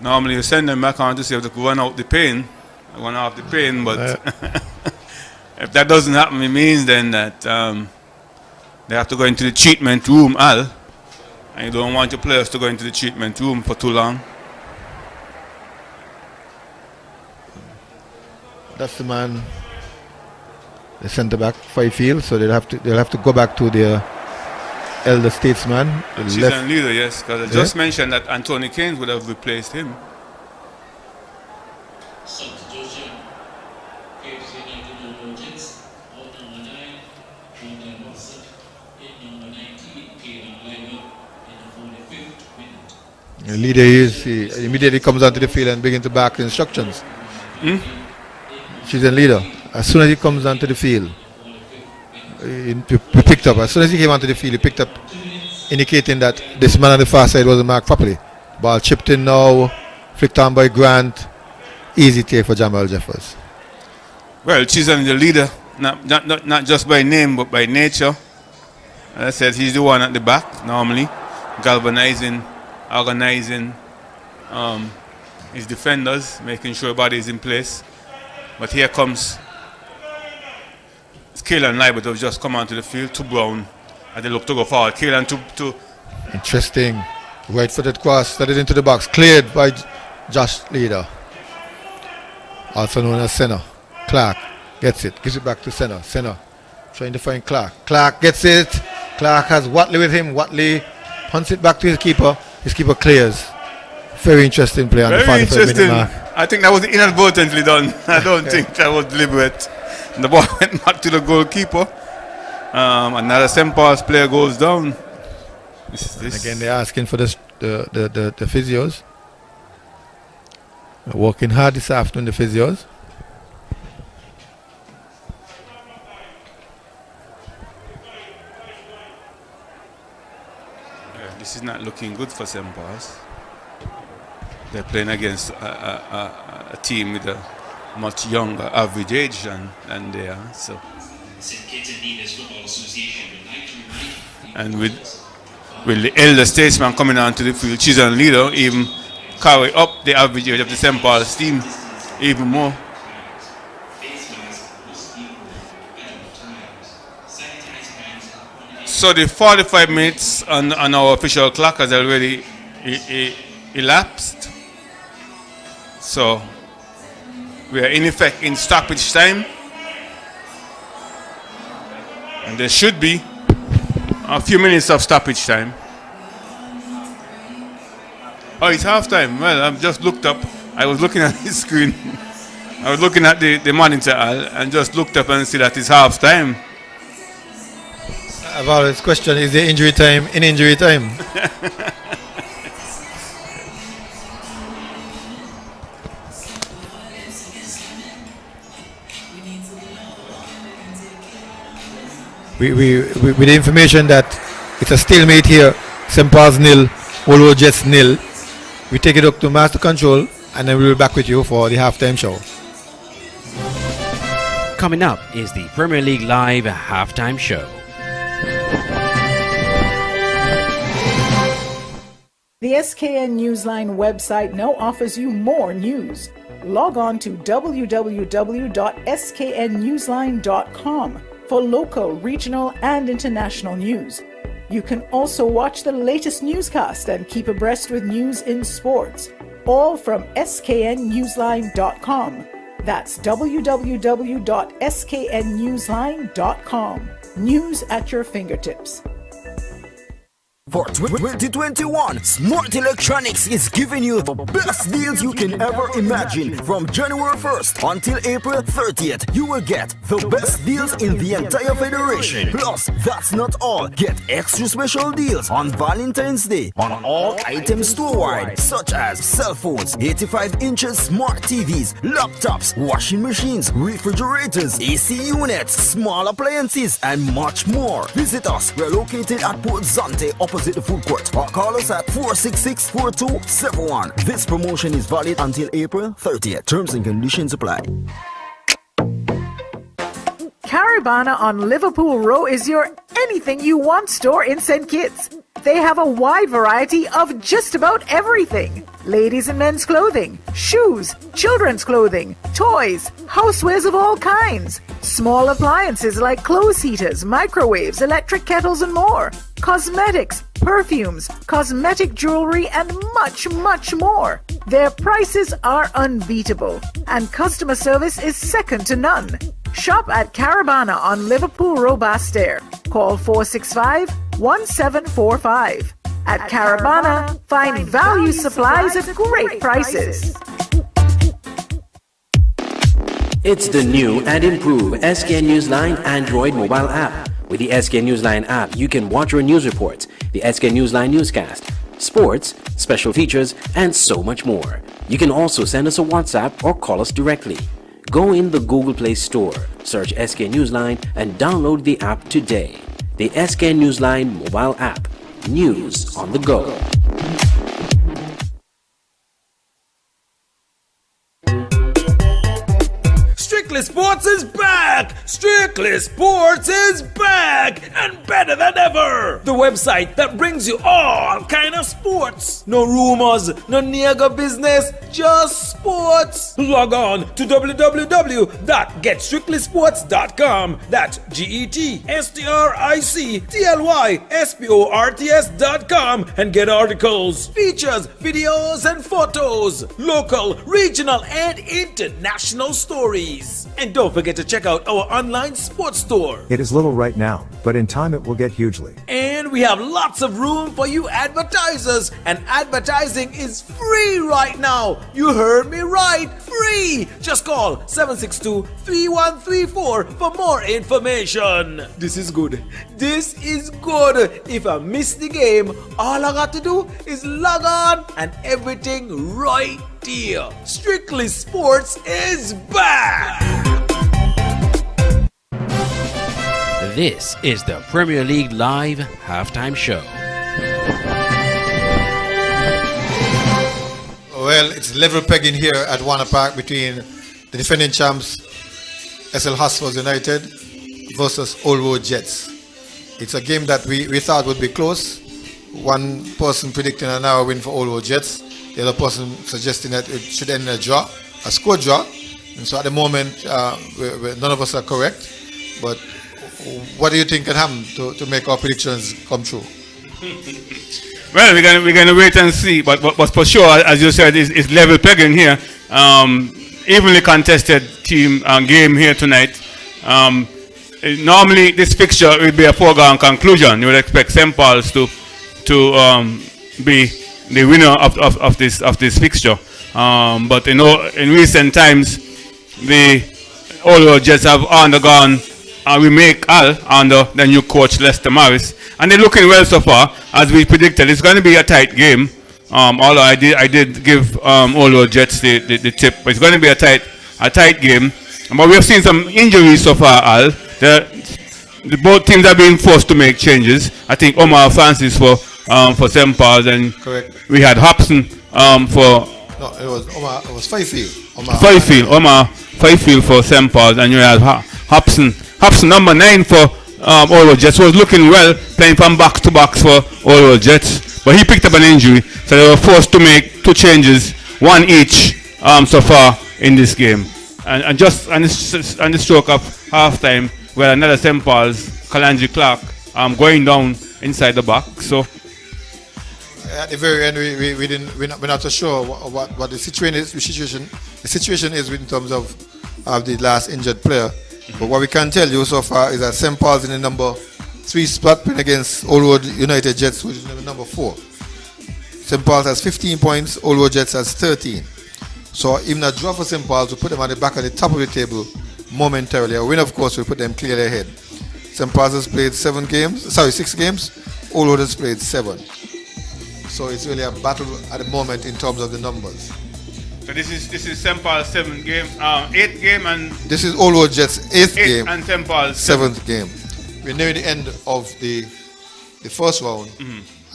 [SPEAKER 3] Normally you send them back on to see if they could run off the pain, but if that doesn't happen, it means then that they have to go into the treatment room, and you don't want your players to go into the treatment room for too long.
[SPEAKER 2] That's the man, the centre back, Fifield. So they'll have to go back to their elder statesman.
[SPEAKER 3] She's a leader, yes, because I just mentioned that Anthony Keynes would have replaced him.
[SPEAKER 4] Substitution. Caves United Legends. Out number 9, Jordan Watson. In number 19, Kaden Lego. In the 45th minute.
[SPEAKER 2] The leader he immediately comes onto the field and begins to back the instructions. She's a leader. as soon as he comes onto the field, he picked up. As soon as he came onto the field, he picked up, indicating that this man on the far side wasn't marked properly. Ball chipped in now, flicked on by Grant. Easy take for Jamal Jeffers.
[SPEAKER 3] Well, Chisholm is the leader, not just by name, but by nature. As I said, he's the one at the back, normally, galvanizing, organizing his defenders, making sure everybody is in place. But here comes Kaelan Libert, who just come onto the field, to Brown, and they look to go forward. Kaelan to
[SPEAKER 2] Interesting. Right-footed cross, started into the box, cleared by Josh Leader, also known as Senna. Clark gets it, gives it back to Senna. Senna trying to find Clark. Clark gets it. Clark has Watley with him. Watley punts it back to his keeper. His keeper clears. Very interesting play on the 45-minute mark.
[SPEAKER 3] I think that was inadvertently done. I don't think that was deliberate. And the ball went back to the goalkeeper. Another St. Paul's player goes down.
[SPEAKER 2] Again, they're asking for the physios. They're working hard this afternoon, the physios.
[SPEAKER 3] This is not looking good for St. Paul's. They're playing against a team with a much younger average age than they are. So, and with the elder statesman coming onto the field, Chisholm Leader even carry up the average age of the St. Paul's team even more. So the 45 minutes on our official clock has already elapsed. So we are in effect in stoppage time. And there should be a few minutes of stoppage time. Oh, it's half time. Well, I've just looked up. I was looking at the screen. I was looking at the monitor and just looked up and see that it's half time.
[SPEAKER 2] I've always questioned, is there injury time in injury time? With the information that it's a stalemate here, St. Paul's nil, Olo Jets nil, we take it up to Master Control and then we'll be back with you for the halftime show.
[SPEAKER 1] Coming up is the Premier League Live halftime show.
[SPEAKER 5] The SKN Newsline website now offers you more news. Log on to www.sknnewsline.com for local, regional, and international news. You can also watch the latest newscast and keep abreast with news in sports, all from sknnewsline.com. That's www.sknnewsline.com. News at your fingertips.
[SPEAKER 6] For 2021, Smart Electronics is giving you the best deals you can ever imagine. From January 1st until April 30th, you will get the best deals in the entire federation. Plus, that's not all. Get extra special deals on Valentine's Day on all items store-wide, such as cell phones, 85 inches smart TVs, laptops, washing machines, refrigerators, AC units, small appliances, and much more. Visit us. We're located at Port Zante, opposite the food court, or call us at 466-4271. This promotion is valid until April 30th. Terms and conditions apply.
[SPEAKER 5] Caribana on Liverpool Row is your anything you want store in St. Kitts. They have a wide variety of just about everything. Ladies and men's clothing, shoes, children's clothing, toys, housewares of all kinds, small appliances like clothes heaters, microwaves, electric kettles, and more, cosmetics, perfumes, cosmetic jewelry, and much, much more. Their prices are unbeatable, and customer service is second to none. Shop at Caribana on Liverpool Row, Bastair. Call 465-1745. At Caribana, find value supplies at great prices.
[SPEAKER 1] It's the new and improved SKN Newsline Android mobile app. With the SKN Newsline app, you can watch your news reports, the SKN Newsline newscast, sports, special features, and so much more. You can also send us a WhatsApp or call us directly. Go in the Google Play Store, search SK Newsline and download the app today. The SK Newsline mobile app. News on the go.
[SPEAKER 7] Strictly Sports is back! Strictly Sports is back! And better than ever! The website that brings you all kind of sports. No rumors, no nigga business, just sports. Log on to www.getstrictlysports.com. That's GETSTRICTLYSPORTS.com and get articles, features, videos, and photos. Local, regional, and international stories. And don't forget to check out our online sports store.
[SPEAKER 8] It is little right now, but in time it will get hugely.
[SPEAKER 7] And we have lots of room for you advertisers. And advertising is free right now. You heard me right. Free. Just call 762-3134 for more information. This is good. This is good. If I miss the game, all I got to do is log on and everything right there. Strictly Sports is back.
[SPEAKER 1] This is the Premier League Live halftime show.
[SPEAKER 2] Well, it's level pegging here at Warner Park between the defending champs SL Hotspurs United versus Old Road Jets. It's a game that we thought would be close. One person predicting an hour win for Old Road Jets. The other person suggesting that it should end in a draw, a score draw. And so at the moment, none of us are correct. But what do you think can happen to make our predictions come true?
[SPEAKER 3] Well, we're gonna wait and see. But for sure, as you said, it's level pegging here. Evenly contested team game here tonight. Normally, this fixture would be a foregone conclusion. You would expect St. Paul's to be the winner of this fixture. But in recent times, the Old Road Jets have undergone a remake under the new coach Lester Morris, and they're looking well so far, as we predicted. It's going to be a tight game. Although I did give Old Road Jets the tip, but it's going to be a tight game. But we have seen some injuries so far, Al. The both teams are being forced to make changes. I think Omar Francis for St. Paul's, and
[SPEAKER 2] correct.
[SPEAKER 3] We had Hobson for.
[SPEAKER 2] No, it was Omar. It was Fifield.
[SPEAKER 3] Omar Fifield for St. Paul's, and you had Hobson number 9 for Old Road Jets, was looking well, playing from box to box for Old Road Jets, but he picked up an injury, so they were forced to make 2 changes, 1 each so far in this game. And just on the stroke of halftime, we had another St. Paul's, Kalanji Clark, going down inside the box. So
[SPEAKER 2] at the very end, we're not so sure what the situation is. The situation is in terms of the last injured player. But what we can tell you so far is that St. Paul's in the number 3 spot, playing against Old Road United Jets, which is in the number 4. St. Paul's has 15 points, Old Road Jets has 13. So even a draw for St. Paul's will put them at the back at the top of the table momentarily. A win, of course, will put them clearly ahead. St. Paul's has played 6 games. Old Road has played 7. So it's really a battle at the moment in terms of the numbers.
[SPEAKER 3] this is St. Paul's 8th game, and
[SPEAKER 2] this is Old Road Jets' 8th game
[SPEAKER 3] and St. Paul's
[SPEAKER 2] 7th game. We're near the end of the first round,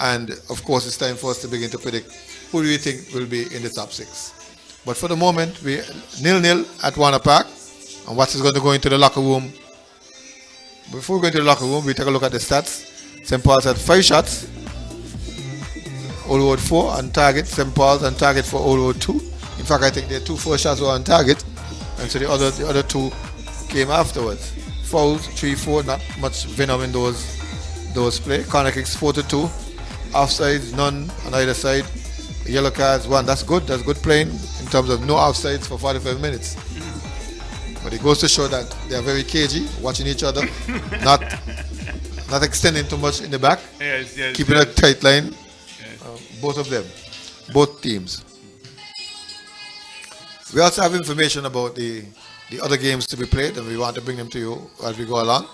[SPEAKER 2] and of course it's time for us to begin to predict who do we think will be in the top 6. But for the moment, we're 0-0 at Warner Park, and what is going to go into the locker room? Before we go into the locker room, we take a look at the stats. St. Paul's had 5 shots, Old Road 4 on target. St. Paul's on target for Old Road 2. In fact, I think their 2 first shots were on target, and so the other 2 came afterwards. Fouls 3-4, not much venom in those play. Corner kicks 4-2. Offsides none on either side. Yellow cards 1. That's good. That's good playing in terms of no offsides for 45 minutes. But it goes to show that they are very cagey, watching each other, not extending too much in the back, keeping a tight line. Both of them, both teams. We also have information about the other games to be played, and we want to bring them to you as we go along.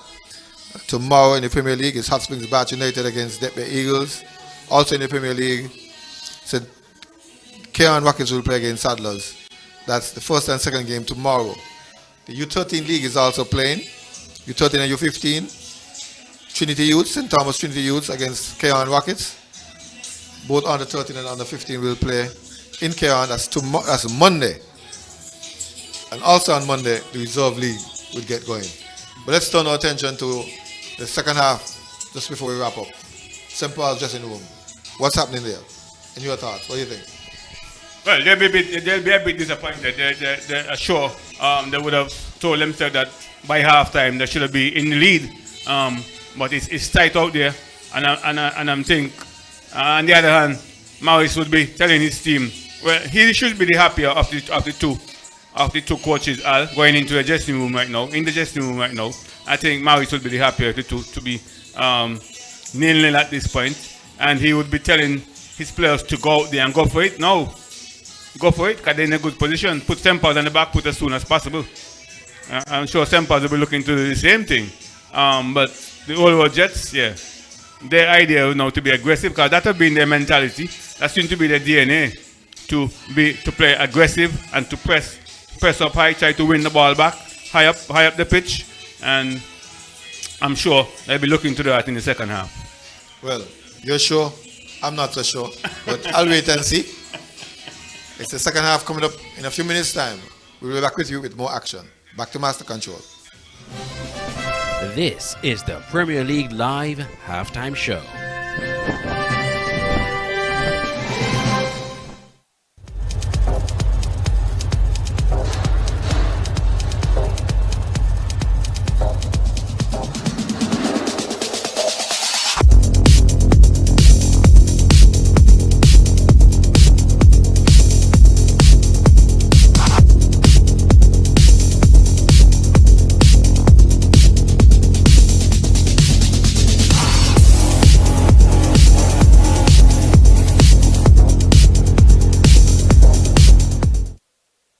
[SPEAKER 2] Tomorrow in the Premier League is Hot Springs Batch United against Detbury Eagles. Also in the Premier League, St. Kieran Rockets will play against Saddlers. That's the first and second game tomorrow. The U13 League is also playing. U13 and U15. Trinity Youth, St. Thomas Trinity Youth against Keon Rockets. Both under 13 and under 15 will play in Keon. That's Monday. And also on Monday, the Reserve League will get going. But let's turn our attention to the second half just before we wrap up. St. Paul's dressing room. What's happening there? In your thoughts, what do you think?
[SPEAKER 3] Well, they'll be a bit disappointed. They're sure they would have told themselves that by halftime they should be in the lead. But it's tight out there, and I'm think. On the other hand, Maurice would be telling his team, well, he should be the happier of the two coaches going into the dressing room right now. In the dressing room right now, I think Maurice would be the happier of the two to be nil at this point, and he would be telling his players to go out there and go for it. No. Go for it, because they're in a good position. Put St. Paul's on the back foot as soon as possible. I'm sure St. Paul's will be looking to do the same thing. But the Old Jets, yeah, their idea is now to be aggressive, because that has been their mentality. That seems to be their DNA, to play aggressive and to press up high, try to win the ball back, high up the pitch. And I'm sure they'll be looking to do that in the second half.
[SPEAKER 2] Well, you're sure? I'm not so sure. But I'll wait and see. It's the second half coming up in a few minutes' time. We'll be back with you with more action. Back to Master Control.
[SPEAKER 1] This is the Premier League Live Halftime Show.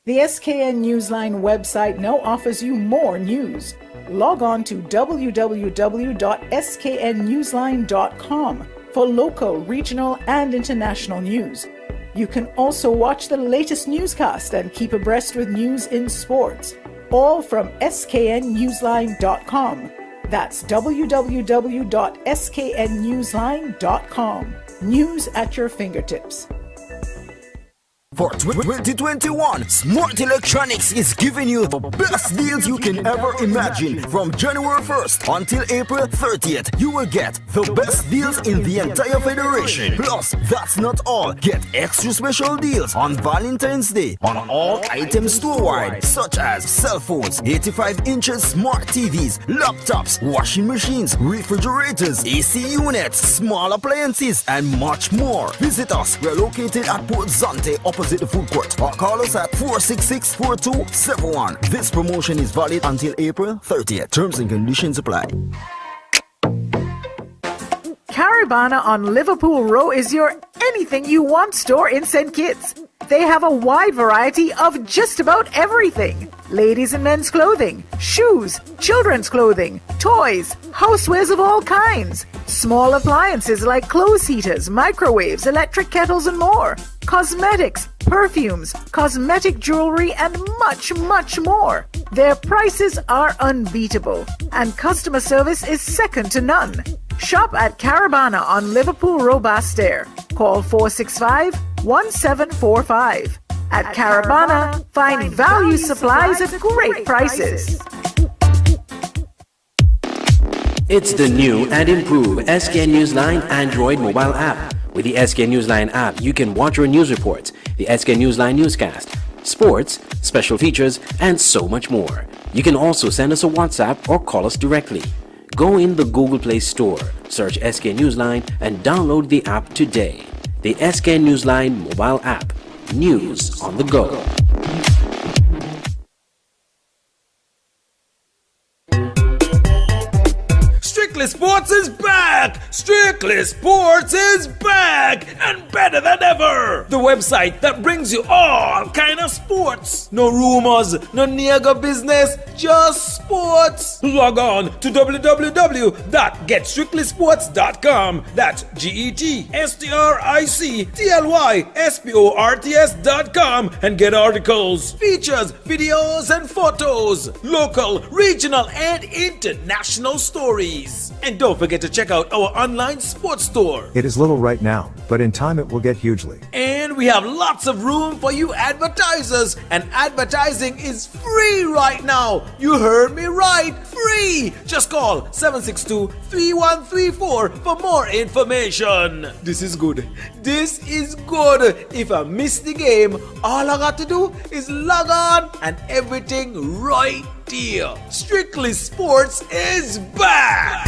[SPEAKER 5] The SKN Newsline website now offers you more news. Log on to www.sknnewsline.com for local, regional, and international news. You can also watch the latest newscast and keep abreast with news in sports, all from sknnewsline.com. That's www.sknnewsline.com. News at your fingertips.
[SPEAKER 6] For 2021, Smart Electronics is giving you the best deals you can ever imagine. From January 1st until April 30th, you will get the best deals in the entire federation. Plus, that's not all. Get extra special deals on Valentine's Day on all items store-wide, such as cell phones, 85 inches smart TVs, laptops, washing machines, refrigerators, AC units, small appliances, and much more. Visit us. We're located at Port Zante, opposite the food court, or call us at 466-4271. This promotion is valid until April 30th. Terms and conditions apply.
[SPEAKER 5] Caribana on Liverpool Row is your anything you want store in St. Kitts. They have a wide variety of just about everything. Ladies and men's clothing, shoes, children's clothing, toys, housewares of all kinds, small appliances like clothes heaters, microwaves, electric kettles, and more, cosmetics, perfumes, cosmetic jewelry, and much, much more. Their prices are unbeatable, and customer service is second to none. Shop at Caribana on Liverpool Row Bastair. Call 465-1745. At Caribana, find value supplies at great prices.
[SPEAKER 1] It's the new and improved SKN Newsline Android mobile app. With the SKN Newsline app, you can watch your news reports, the SKN Newsline newscast, sports, special features, and so much more. You can also send us a WhatsApp or call us directly. Go in the Google Play Store, search SKN Newsline, and download the app today. The SKN Newsline mobile app. News on the go.
[SPEAKER 7] Strictly Sports is back! Strictly Sports is back! And better than ever! The website that brings you all kind of sports. No rumors, no nigger business, just sports. Log on to www.getstrictlysports.com. That's GETSTRICTLYSPORTS.com and get articles, features, videos, and photos. Local, regional, and international stories. And don't forget to check out our online sports store.
[SPEAKER 8] It is little right now, but in time it will get hugely.
[SPEAKER 7] And we have lots of room for you advertisers. And advertising is free right now. You heard me right. Free. Just call 762-3134 for more information. This is good. This is good. If I miss the game, all I got to do is log on and everything right there. Strictly Sports is back.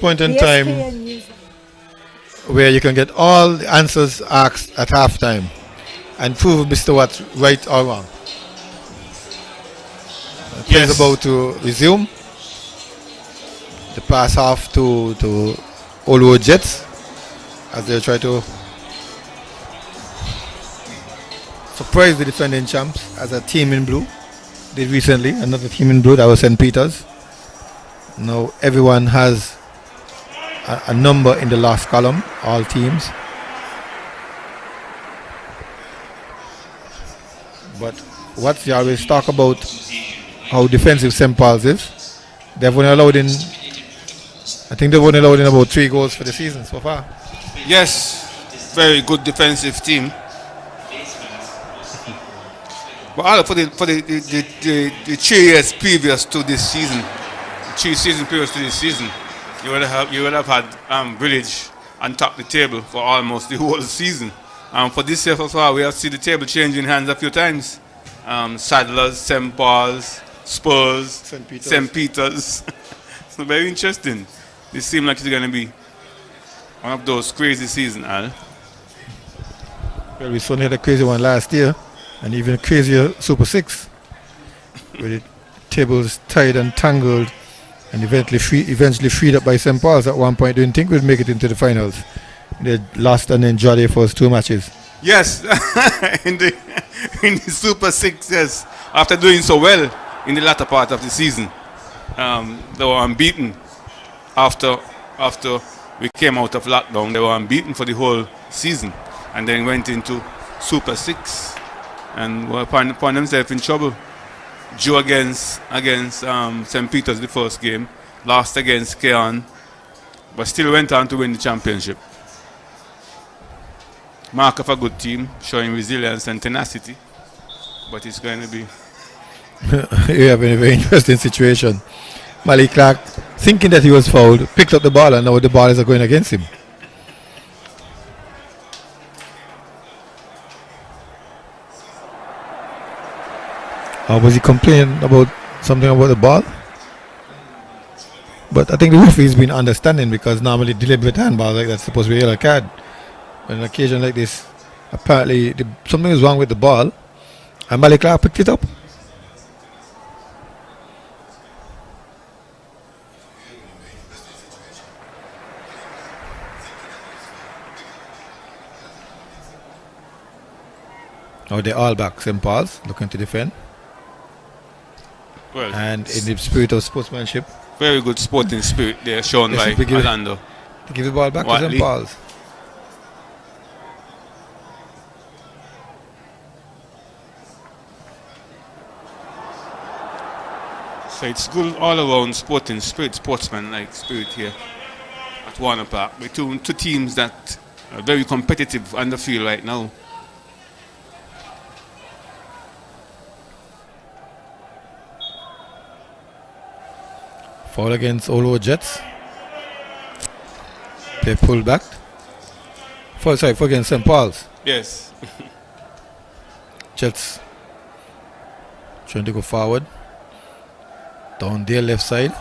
[SPEAKER 2] Point in time where you can get all the answers asked at halftime and prove Mr. Watt right or wrong. Play is about to resume. The pass half to Olo Jets as they try to surprise the defending champs as a team in blue did recently. Another team in blue, that was St. Peter's. Now everyone has a number in the last column, all teams. But what you always talk about how defensive St. Paul's is, they've only allowed in, I think they've only allowed in about 3 goals for the season so far.
[SPEAKER 3] Yes, very good defensive team. But all for the 3 years previous to this season, 3 seasons previous to this season, you would have had Village on top of the table for almost the whole season. For this year so far, we have seen the table changing hands a few times. Sadlers, St. Paul's, Spurs, St. Peter's. So very interesting. This seems like it's going to be one of those crazy seasons, Al.
[SPEAKER 2] Well, we certainly had a crazy one last year, and even a crazier Super 6, where the tables tied and tangled, and eventually freed up by St. Paul's. At one point, didn't think we'd make it into the finals. They lost and then drew their first 2 matches.
[SPEAKER 3] Yes, in the Super 6, yes. After doing so well in the latter part of the season, they were unbeaten. After we came out of lockdown, they were unbeaten for the whole season, and then went into Super 6 and were upon themselves in trouble. Drew against St. Peter's the first game, lost against Keon, but still went on to win the championship. Mark of a good team, showing resilience and tenacity, but it's going to be...
[SPEAKER 2] You have a very interesting situation. Malik Clark, thinking that he was fouled, picked up the ball, and now the ball is going against him. Was he complaining about something about the ball? But I think the referee's been understanding, because normally deliberate handball like that's supposed to be a yellow card. On an occasion like this, apparently something is wrong with the ball, and Malik Clark picked it up. Now they're all back. St. Paul's looking to defend.
[SPEAKER 3] Well,
[SPEAKER 2] And in the spirit of sportsmanship,
[SPEAKER 3] very good sporting spirit there shown
[SPEAKER 2] Yes,
[SPEAKER 3] by
[SPEAKER 2] we give it-
[SPEAKER 3] Orlando.
[SPEAKER 2] to give the ball back to
[SPEAKER 3] Watley.
[SPEAKER 2] St. Paul's.
[SPEAKER 3] So it's good all around sporting spirit, sportsman-like spirit here at Warner Park. Between two teams that are very competitive on the field right now.
[SPEAKER 2] Foul against Olo Jets. Play pull back. For against St. Paul's.
[SPEAKER 3] Yes.
[SPEAKER 2] Jets trying to go forward. Down their left side.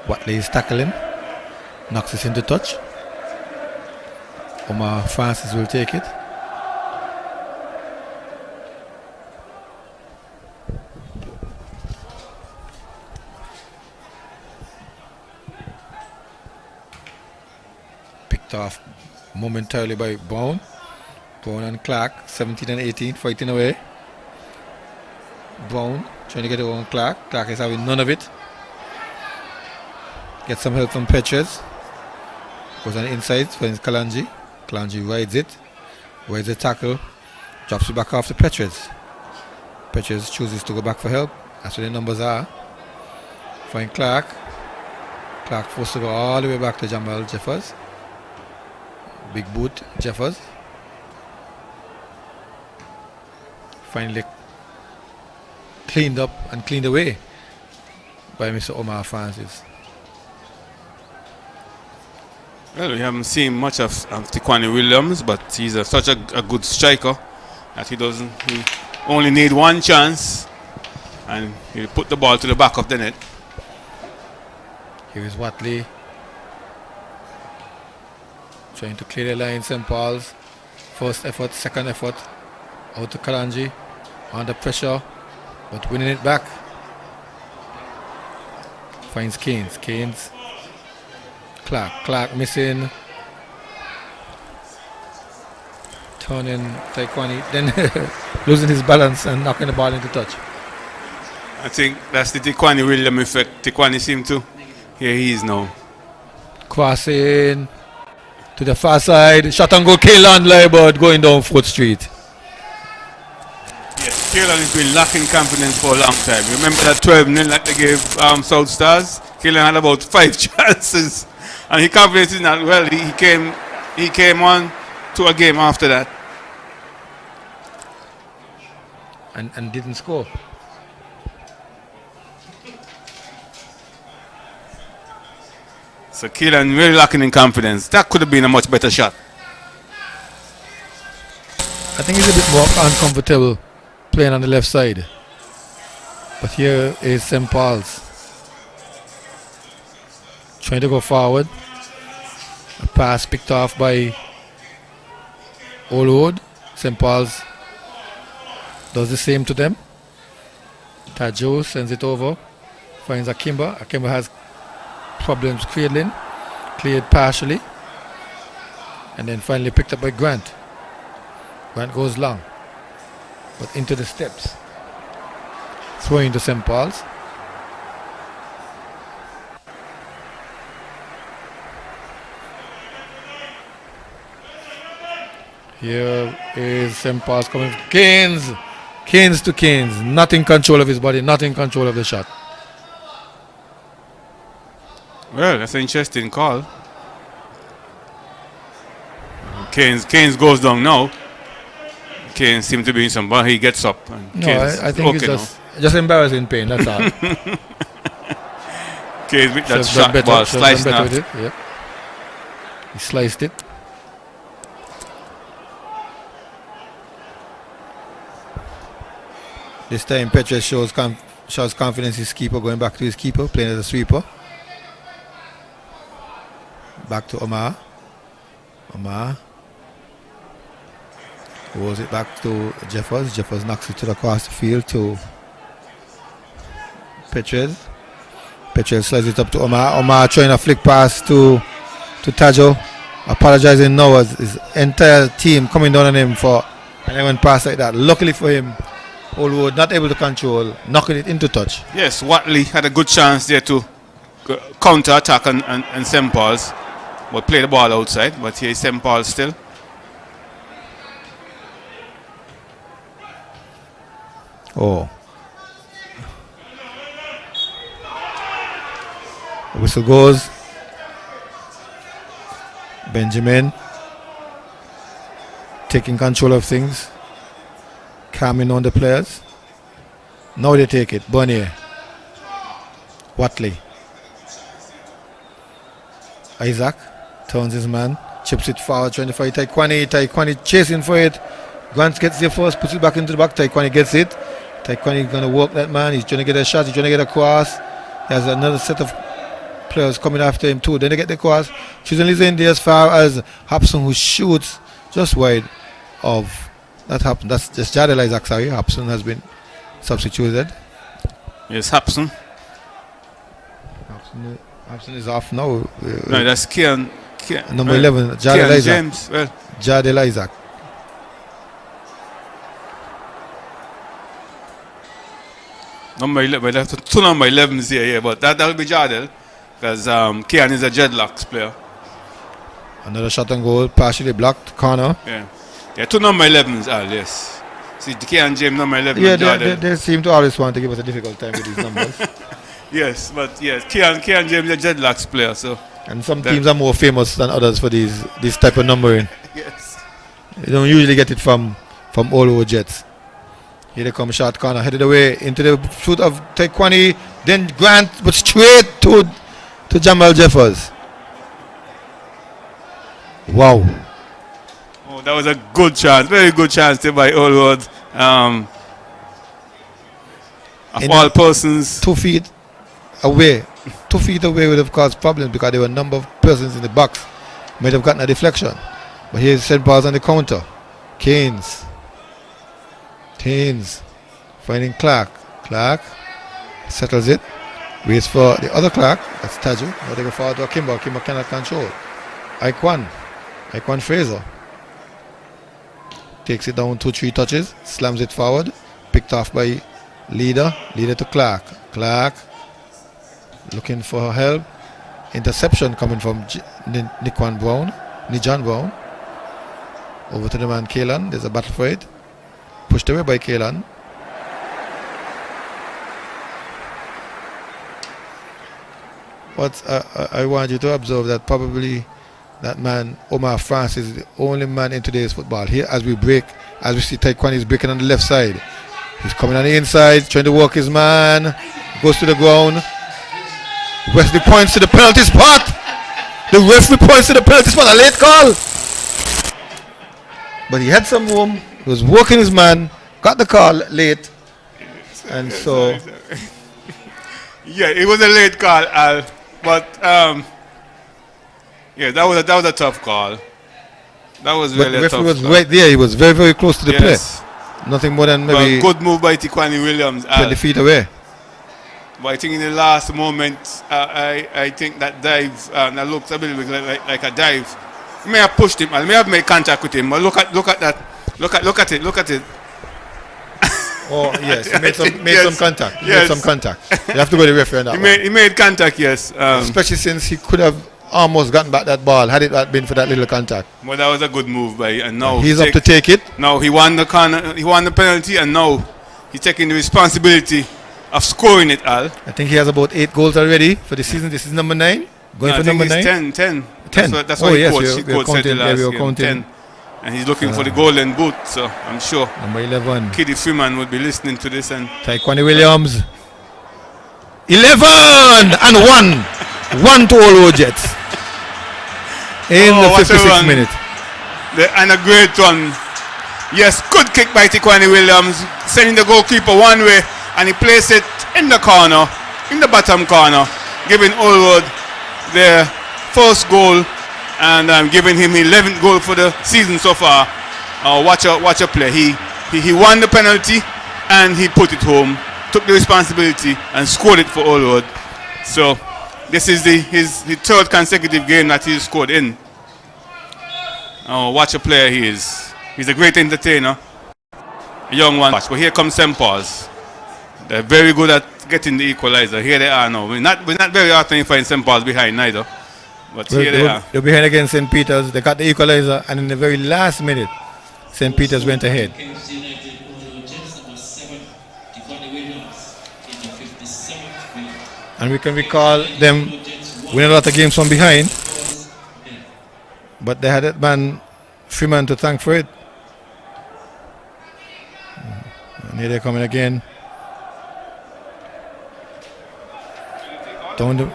[SPEAKER 2] Watley is tackling. Knocks it into touch. Omar Francis will take it. Picked off momentarily by Brown. Brown and Clark, 17 and 18, fighting away. Brown trying to get it on Clark. Clark is having none of it. Get some help from Petches. Goes on the inside, finds Kalanji. Kalanji rides it. Rides the tackle. Drops it back off to Petches. Petches chooses to go back for help. That's where the numbers are. Find Clark. Clark forced to go all the way back to Jamal Jeffers. Big boot, Jeffers. Finally cleaned up and cleaned away by Mr. Omar Francis.
[SPEAKER 3] Well, we haven't seen much of Tiquani Williams, but he's such a good striker that he only need one chance and he'll put the ball to the back of the net.
[SPEAKER 2] Here is Watley trying to clear the line. St. Paul's first effort, second effort, out to Kalanji, under pressure, but winning it back. Finds Keynes. Clark missing. Turning Tiquani, then losing his balance and knocking the ball into touch.
[SPEAKER 3] I think that's the Tiquani Williams effect. Tiquani seemed to. Here he is now.
[SPEAKER 2] Crossing to the far side. Shot and go. Kaylan Leibert going down 4th Street.
[SPEAKER 3] Yes, Kaylan has been lacking confidence for a long time. Remember that 12-0 that they gave South Stars? Kaylan had about 5 chances. And his confidence is not well. He came on to a game after that.
[SPEAKER 2] And didn't score.
[SPEAKER 3] So Kaylan really lacking in confidence. That could have been a much better shot.
[SPEAKER 2] I think he's a bit more uncomfortable playing on the left side. But here is St. Paul's trying to go forward. A pass picked off by Olwood. St. Paul's does the same to them. Tajo sends it over. Finds Akimba. Akimba has problems cradling. Cleared partially. And then finally picked up by Grant. Grant goes long. But into the steps. Throwing to St. Paul's. Here is St. Paul's coming. Keynes to Keynes. Not in control of his body. Not in control of the shot.
[SPEAKER 3] Well, that's an interesting call. Keynes goes down now. Keynes seems to be in some, but he gets up. And
[SPEAKER 2] No,
[SPEAKER 3] Keynes
[SPEAKER 2] I think
[SPEAKER 3] okay
[SPEAKER 2] it's just embarrassing pain. That's all.
[SPEAKER 3] Keynes with that
[SPEAKER 2] Should've done
[SPEAKER 3] shot
[SPEAKER 2] better-
[SPEAKER 3] ball
[SPEAKER 2] should've done
[SPEAKER 3] slicing
[SPEAKER 2] better
[SPEAKER 3] off.
[SPEAKER 2] with it. Yep. He sliced it. This time Petres shows confidence his keeper, going back to his keeper, playing as a sweeper. Back to Omar. Rolls it back to Jeffers. Jeffers knocks it across the field to Petres. Petres slides it up to Omar. Omar trying to flick pass to Tajo. Apologizing now as his entire team coming down on him for an errant pass like that. Luckily for him, Allwood not able to control, knocking it into touch.
[SPEAKER 3] Yes, Watley had a good chance there to counter attack and St. Paul's, but play the ball outside. But here is St. Paul's still.
[SPEAKER 2] Oh. The whistle goes. Benjamin taking control of things, calming on the players. Now they take it. Bernier, Watley, Isaac turns his man, chips it forward, trying to fight Taekwani chasing for it. Grant gets there first, puts it back into the back. Taekwani gets it. Taekwani going to work that man. He's trying to get a shot. He's trying to get a cross. He has another set of players coming after him too. Then they get the cross. Chisenli's in there as far as Hobson, who shoots just wide of that happened. That's just Jadel Isaac, sorry. Hobson has been substituted.
[SPEAKER 3] Yes, Hobson.
[SPEAKER 2] Hobson is off now.
[SPEAKER 3] No, that's Kian.
[SPEAKER 2] Number 11, Jadel Isaac.
[SPEAKER 3] James. Well,
[SPEAKER 2] Jadel Isaac.
[SPEAKER 3] Number 11, well, that's two number 11s here, yeah, but that'll be Jadel, because Kian is a Dreadlocks player.
[SPEAKER 2] Another shot and goal, partially blocked, corner.
[SPEAKER 3] Yeah, two number 11s, yes. See, Kian James, number 11.
[SPEAKER 2] Yeah, they seem to always want to give us a difficult time with these numbers.
[SPEAKER 3] Yes, but yes, Kian James is a Dreadlocks player, so.
[SPEAKER 2] And some teams are more famous than others for this type of numbering.
[SPEAKER 3] Yes.
[SPEAKER 2] You don't usually get it from all over Jets. Here they come, shot corner, headed away into the foot of Taekwani. Then Grant, but straight to Jamal Jeffers. Wow.
[SPEAKER 3] Oh, that was a good chance, very good chance there by Allwood. Of all persons.
[SPEAKER 2] 2 feet away. 2 feet away would have caused problems because there were a number of persons in the box. Might have gotten a deflection. But here's St. Paul's on the counter. Keynes finding Clark. Clark settles it. Waits for the other Clark. That's Taju. Now they go forward to Kimber. Kimber cannot control. Iquan Fraser takes it down 2-3 touches. Slams it forward. Picked off by Leader. Leader to Clark. Clark looking for help. Interception coming from Nijan Brown. Over to the man Kaelan. There's a battle for it. Pushed away by Kaelan. But I want you to observe that probably that man, Omar Francis, is the only man in today's football. Here, as we see Taekwani is breaking on the left side. He's coming on the inside, trying to work his man. Goes to the ground. Wesley points to the penalty spot. The referee points to the penalty spot. A late call. But he had some room. He was working his man. Got the call late. And so...
[SPEAKER 3] Yeah, it was a late call, Al. But, yeah, that was a tough call. That was really a tough call.
[SPEAKER 2] The referee was right there. He was very, very close to the play. Nothing more than maybe...
[SPEAKER 3] Good move by Taekwani Williams, Al.
[SPEAKER 2] 20 feet away.
[SPEAKER 3] But I think in the last moment, I think that dive, that looks a bit like a dive. May have pushed him, I may have made contact with him, but look at that. Look at it.
[SPEAKER 2] Oh yes, he made some contact. He made some contact. You have to go to the referee on that.
[SPEAKER 3] He made contact, yes.
[SPEAKER 2] Especially since he could have almost gotten back that ball had it not been for that little contact.
[SPEAKER 3] Well, that was a good move by, and now
[SPEAKER 2] he's up to take it.
[SPEAKER 3] Now he won the corner, he won the penalty, and now he's taking the responsibility of scoring it, Al.
[SPEAKER 2] I think he has about 8 goals already for the season. This is number 9. Going for number 9.
[SPEAKER 3] 10.
[SPEAKER 2] That's
[SPEAKER 3] what
[SPEAKER 2] he
[SPEAKER 3] coached. 10. And he's looking for the golden boot, so I'm sure
[SPEAKER 2] number 11
[SPEAKER 3] Kiddy Freeman would be listening to this. And
[SPEAKER 2] Taekwani Williams 11 and 1 to Allwood Jets in the 56th minute.
[SPEAKER 3] And a great one. Yes, good kick by Taekwani Williams, sending the goalkeeper one way, and he placed it in the corner, in the bottom corner, giving Allwood their first goal. And I'm giving him 11th goal for the season so far. Watch a play. He won the penalty and he put it home, took the responsibility and scored it for Allwood. So this is his third consecutive game that he's scored in. Watch a player he is. He's a great entertainer. young one. But here comes St. Paul's. They're very good at getting the equalizer. Here they are now. We're not very often you find St. Paul's behind neither. But here they are.
[SPEAKER 2] They're behind against St. Peter's. They got the equalizer, and in the very last minute, St. Peter's went ahead.
[SPEAKER 4] KFC United Olo Jets number 7, Devon Williams in the 57th minute.
[SPEAKER 2] And we can recall them winning a lot of games from behind, but they had that man Freeman to thank for it. And here they're coming again. Down the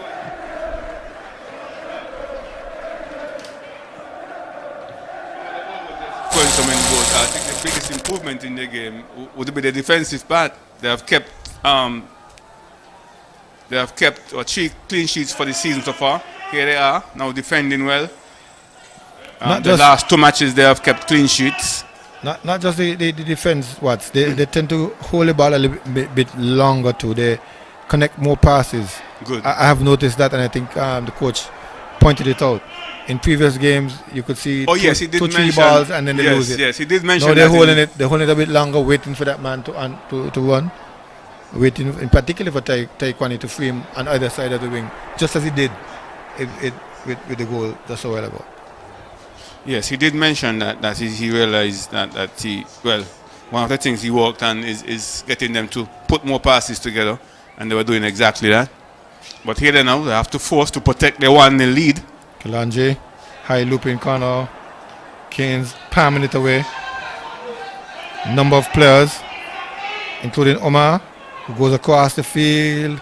[SPEAKER 3] I think the biggest improvement in the game would be the defensive part. They have kept clean sheets for the season so far. Here they are now defending well. The last 2 matches they have kept clean sheets.
[SPEAKER 2] Not just the defense. They tend to hold the ball a little bit longer too. They connect more passes.
[SPEAKER 3] Good.
[SPEAKER 2] I have noticed that, and I think the coach pointed it out. In previous games, you could see
[SPEAKER 3] he did
[SPEAKER 2] two,
[SPEAKER 3] mention
[SPEAKER 2] 3 balls, and then they lose it.
[SPEAKER 3] Yes, he did mention.
[SPEAKER 2] Now they're
[SPEAKER 3] that
[SPEAKER 2] holding it. They're holding it a bit longer, waiting for that man to run. Waiting, in particular, for Taekwondo to free him on either side of the wing, just as he did with the goal just a while ago.
[SPEAKER 3] Yes, he did mention that he realized that one of the things he worked on is getting them to put more passes together, and they were doing exactly that. But here they now, they have to force to protect the 1-0 lead.
[SPEAKER 2] Kalanji, high looping corner. Keynes palming it away. Number of players, including Omar, who goes across the field.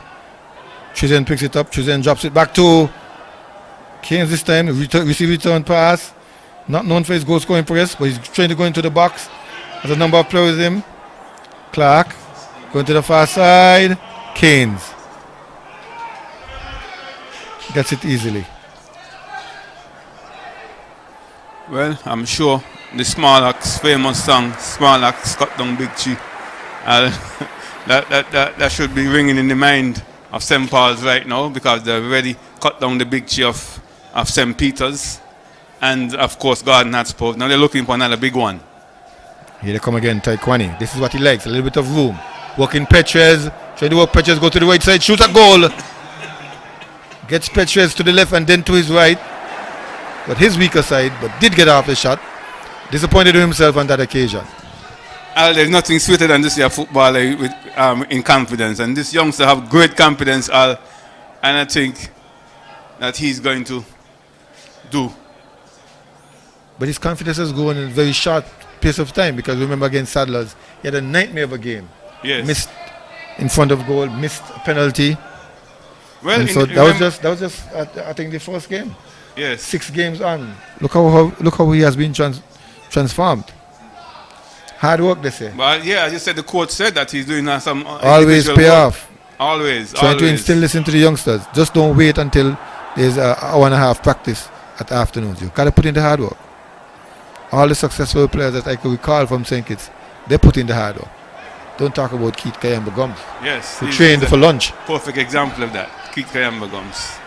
[SPEAKER 2] Chizen picks it up. Chizen drops it back to Keynes this time. Receive return pass. Not known for his goal scoring press, but he's trying to go into the box. There's a number of players with him. Clark going to the far side. Keynes gets it easily.
[SPEAKER 3] Well, I'm sure the Smarlax famous song, Smarlax cut down Big Chi, that should be ringing in the mind of St. Paul's right now, because they've already cut down the Big Chi of St. Peter's and, of course, Garden Hotspur. Now they're looking for another big one.
[SPEAKER 2] Here they come again, Taekwondo. This is what he likes, a little bit of room. Working Petres, trying to work Petres, go to the right side, shoot a goal. Gets Petres to the left and then to his right. But his weaker side, but did get off the shot. Disappointed with himself on that occasion.
[SPEAKER 3] There's nothing sweeter than to see a footballer in confidence. And this youngster have great confidence, and I think that he's going to do.
[SPEAKER 2] But his confidence is going in a very short pace of time, because remember against Saddlers, he had a nightmare of a game.
[SPEAKER 3] Yes.
[SPEAKER 2] Missed in front of goal, missed a penalty.
[SPEAKER 3] Well,
[SPEAKER 2] and so that was just I think the first game.
[SPEAKER 3] Yes.
[SPEAKER 2] 6 games on. Look how he has been transformed. Hard work, they say.
[SPEAKER 3] But yeah, I just said the coach said that he's doing some
[SPEAKER 2] always pay
[SPEAKER 3] work.
[SPEAKER 2] off.
[SPEAKER 3] Always.
[SPEAKER 2] Trying to instill this into the youngsters. Just don't wait until there's an hour and a half practice at afternoons. You gotta put in the hard work. All the successful players that I could recall from St. Kitts, they put in the hard work. Don't talk about Keith Kayamba Gums.
[SPEAKER 3] Yes.
[SPEAKER 2] Who trained for lunch.
[SPEAKER 3] Perfect example of that. Keith Kayamba Gums.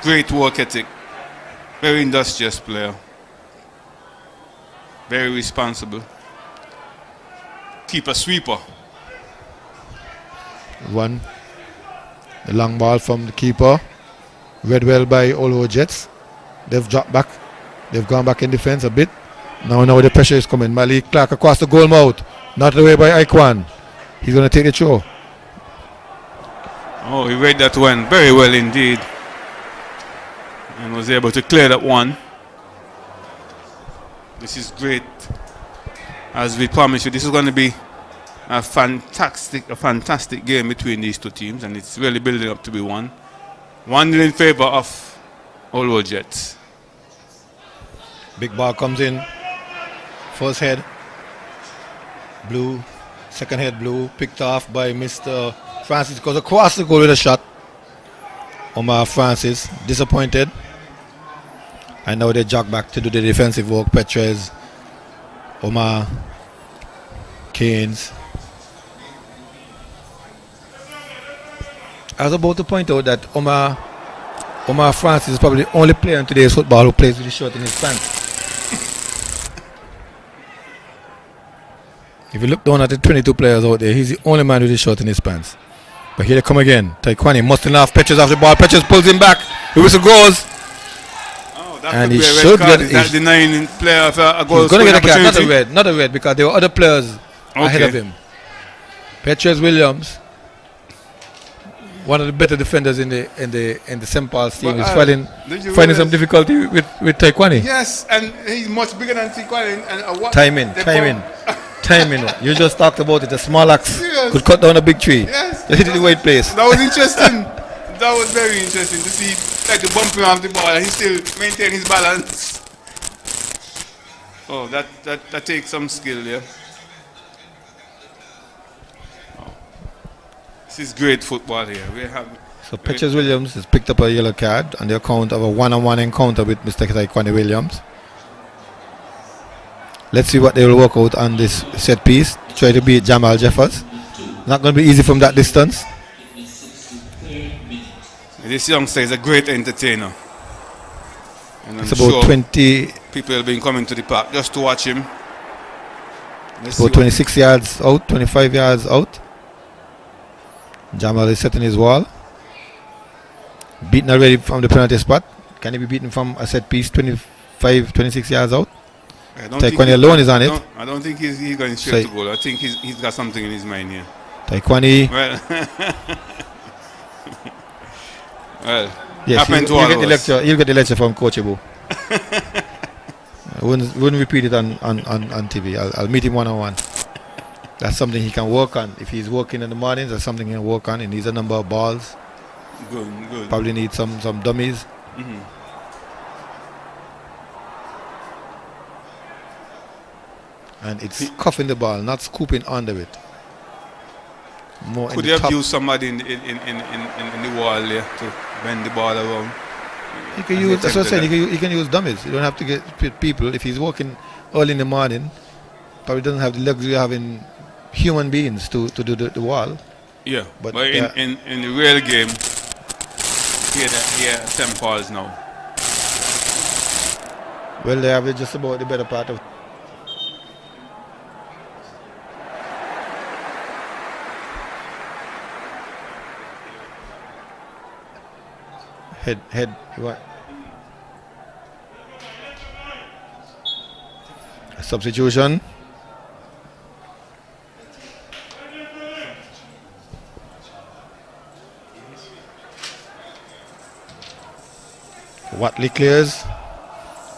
[SPEAKER 3] Great work ethic. Very industrious player. Very responsible. Keeper sweeper.
[SPEAKER 2] The long ball from the keeper. Read well by Olo Jets. They've dropped back. They've gone back in defense a bit. Now the pressure is coming. Malik Clark across the goal mouth. Not away by Aikwan. He's going to take the throw.
[SPEAKER 3] Oh, he read that one very well indeed. And was able to clear that one. This is great. As we promised you, this is going to be a fantastic game between these two teams, and it's really building up to be one. 1-0 in favor of Olo Jets.
[SPEAKER 2] Big ball comes in. First head, blue. Second head, blue. Picked off by Mr. Francis. Goes across the goal with a shot. Omar Francis, disappointed. And now they jog back to do the defensive work. Petres, Omar, Keynes. I was about to point out that Omar Francis is probably the only player in today's football who plays with his shirt in his pants. If you look down at the 22 players out there, he's the only man with his shirt in his pants. But here they come again. Taekwani muscling off Petches off the ball. Petches pulls him back. The whistle goes. And he should get
[SPEAKER 3] the 9 player of a goal.
[SPEAKER 2] He's going to get a card. Not a red, because there were other players ahead of him. Petches Williams, one of the better defenders in the St. Paul's team, is finding some difficulty with Taekwani.
[SPEAKER 3] Yes, and he's much bigger than Taekwani. And
[SPEAKER 2] Timing. You just talked about it. A small axe could cut down a big tree.
[SPEAKER 3] Yes.
[SPEAKER 2] Just hit it in the right place.
[SPEAKER 3] That was interesting. That was very interesting to see, like, the bumping off the ball and he still maintain his balance. Oh, that takes some skill, yeah. Oh. This is great football here.
[SPEAKER 2] So Petches Williams has picked up a yellow card on the account of a one-on-one encounter with Mr. Taekwani Williams. Let's see what they will work out on this set piece. Try to beat Jamal Jeffers. Not going to be easy from that distance.
[SPEAKER 3] This youngster is a great entertainer. And
[SPEAKER 2] it's about 20.
[SPEAKER 3] People have been coming to the park just to watch him.
[SPEAKER 2] About 26 yards out, 25 yards out. Jamal is setting his wall. Beaten already from the penalty spot. Can he be beaten from a set piece 25, 26 yards out? Taekwani alone is on it.
[SPEAKER 3] I don't think he's going straight to goal. I think he's got something in his mind here.
[SPEAKER 2] Taekwani.
[SPEAKER 3] Well,
[SPEAKER 2] yes, you'll get the lecture from Coach Ibu. I wouldn't repeat it on TV. I'll meet him one-on-one. That's something he can work on. If he's working in the mornings, that's something he can work on. He needs a number of balls.
[SPEAKER 3] Good.
[SPEAKER 2] Probably need some dummies.
[SPEAKER 3] Mm-hmm.
[SPEAKER 2] And it's cuffing the ball, not scooping under it.
[SPEAKER 3] Could you have used somebody in the wall there to bend the ball around?
[SPEAKER 2] You can use, that's what I said, you can use dummies. You don't have to get people. If he's working early in the morning, probably doesn't have the luxury of having human beings to do the wall.
[SPEAKER 3] Yeah, but in the real game, here St. Paul's now.
[SPEAKER 2] Well, they have just about the better part of. Head, what? A substitution. Watley clears,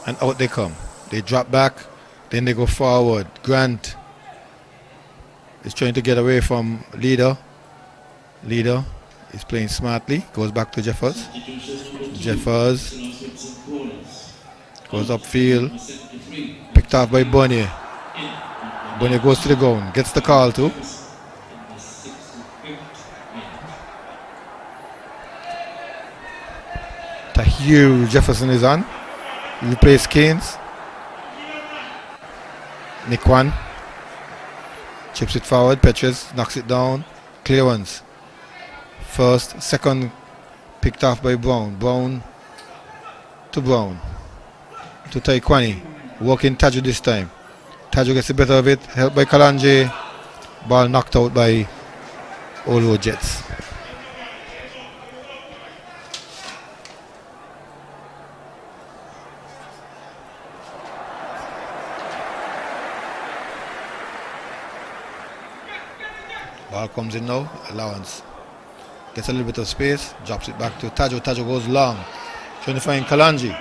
[SPEAKER 2] and out they come. They drop back, then they go forward. Grant is trying to get away from Leader. Leader is playing smartly, goes back to Jeffers. Jeffers goes upfield, picked off by Bonnier. Bonnier goes to the ground, gets the call too. Tahir Jefferson is on. He replaces Keynes. Nikwan chips it forward. Petches knocks it down. Clearance. First, second, picked off by Brown. Brown to Taekwani. Working Taju this time. Taju gets the better of it. Helped by Kalanje. Ball knocked out by Olo Jets. Ball comes in now. Allowance. Gets a little bit of space, drops it back to Tajo. Tajo goes long, trying to find Kalanji.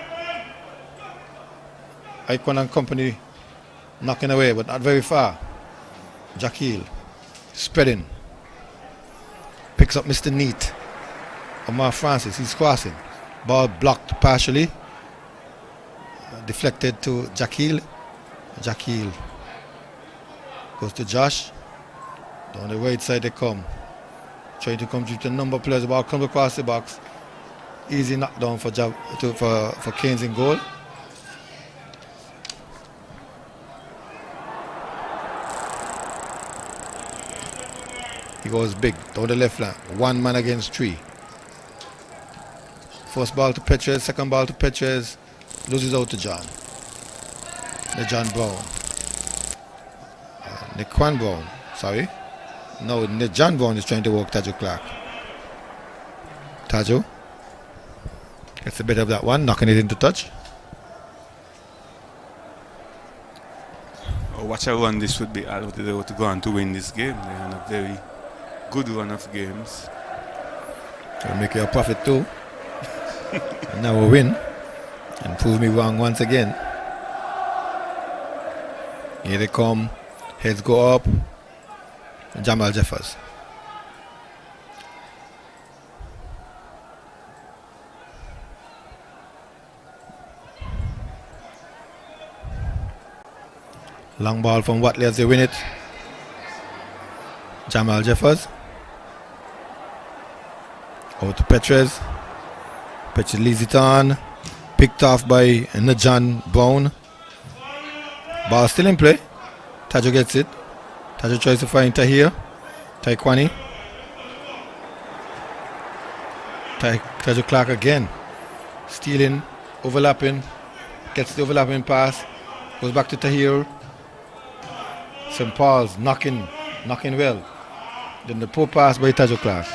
[SPEAKER 2] Icon and company knocking away, but not very far. Jakil spreading. Picks up Mr. Neat. Omar Francis, he's crossing. Ball blocked partially. Deflected to Jakil. Jakil goes to Josh. Down the right side they come. Trying to come to a number of players. The ball comes across the box. Easy knockdown for Keynes in goal. He goes big down the left flank. One man against three. First ball to Petches, second ball to Petches. Loses out to John. The John Brown. Niquan Brown. Sorry. No, John Brown is trying to walk Tajo Clark. Tajo gets a bit of that one, knocking it into touch.
[SPEAKER 3] Watch a run this would be they were to go on to win this game. They had a very good run of games.
[SPEAKER 2] They'll make you a profit too. And now we win. And prove me wrong once again. Here they come. Heads go up. Jamal Jeffers. Long ball from Watley as they win it. Jamal Jeffers. Over to Petres. Petres leads it on. Picked off by Najan Brown. Ball still in play. Tajo gets it. Tajo tries to find Tahir. Taekwani. Tajo Clark again. Stealing. Overlapping. Gets the overlapping pass. Goes back to Tahir. St. Paul's knocking well. Then the poor pass by Tajo Clark.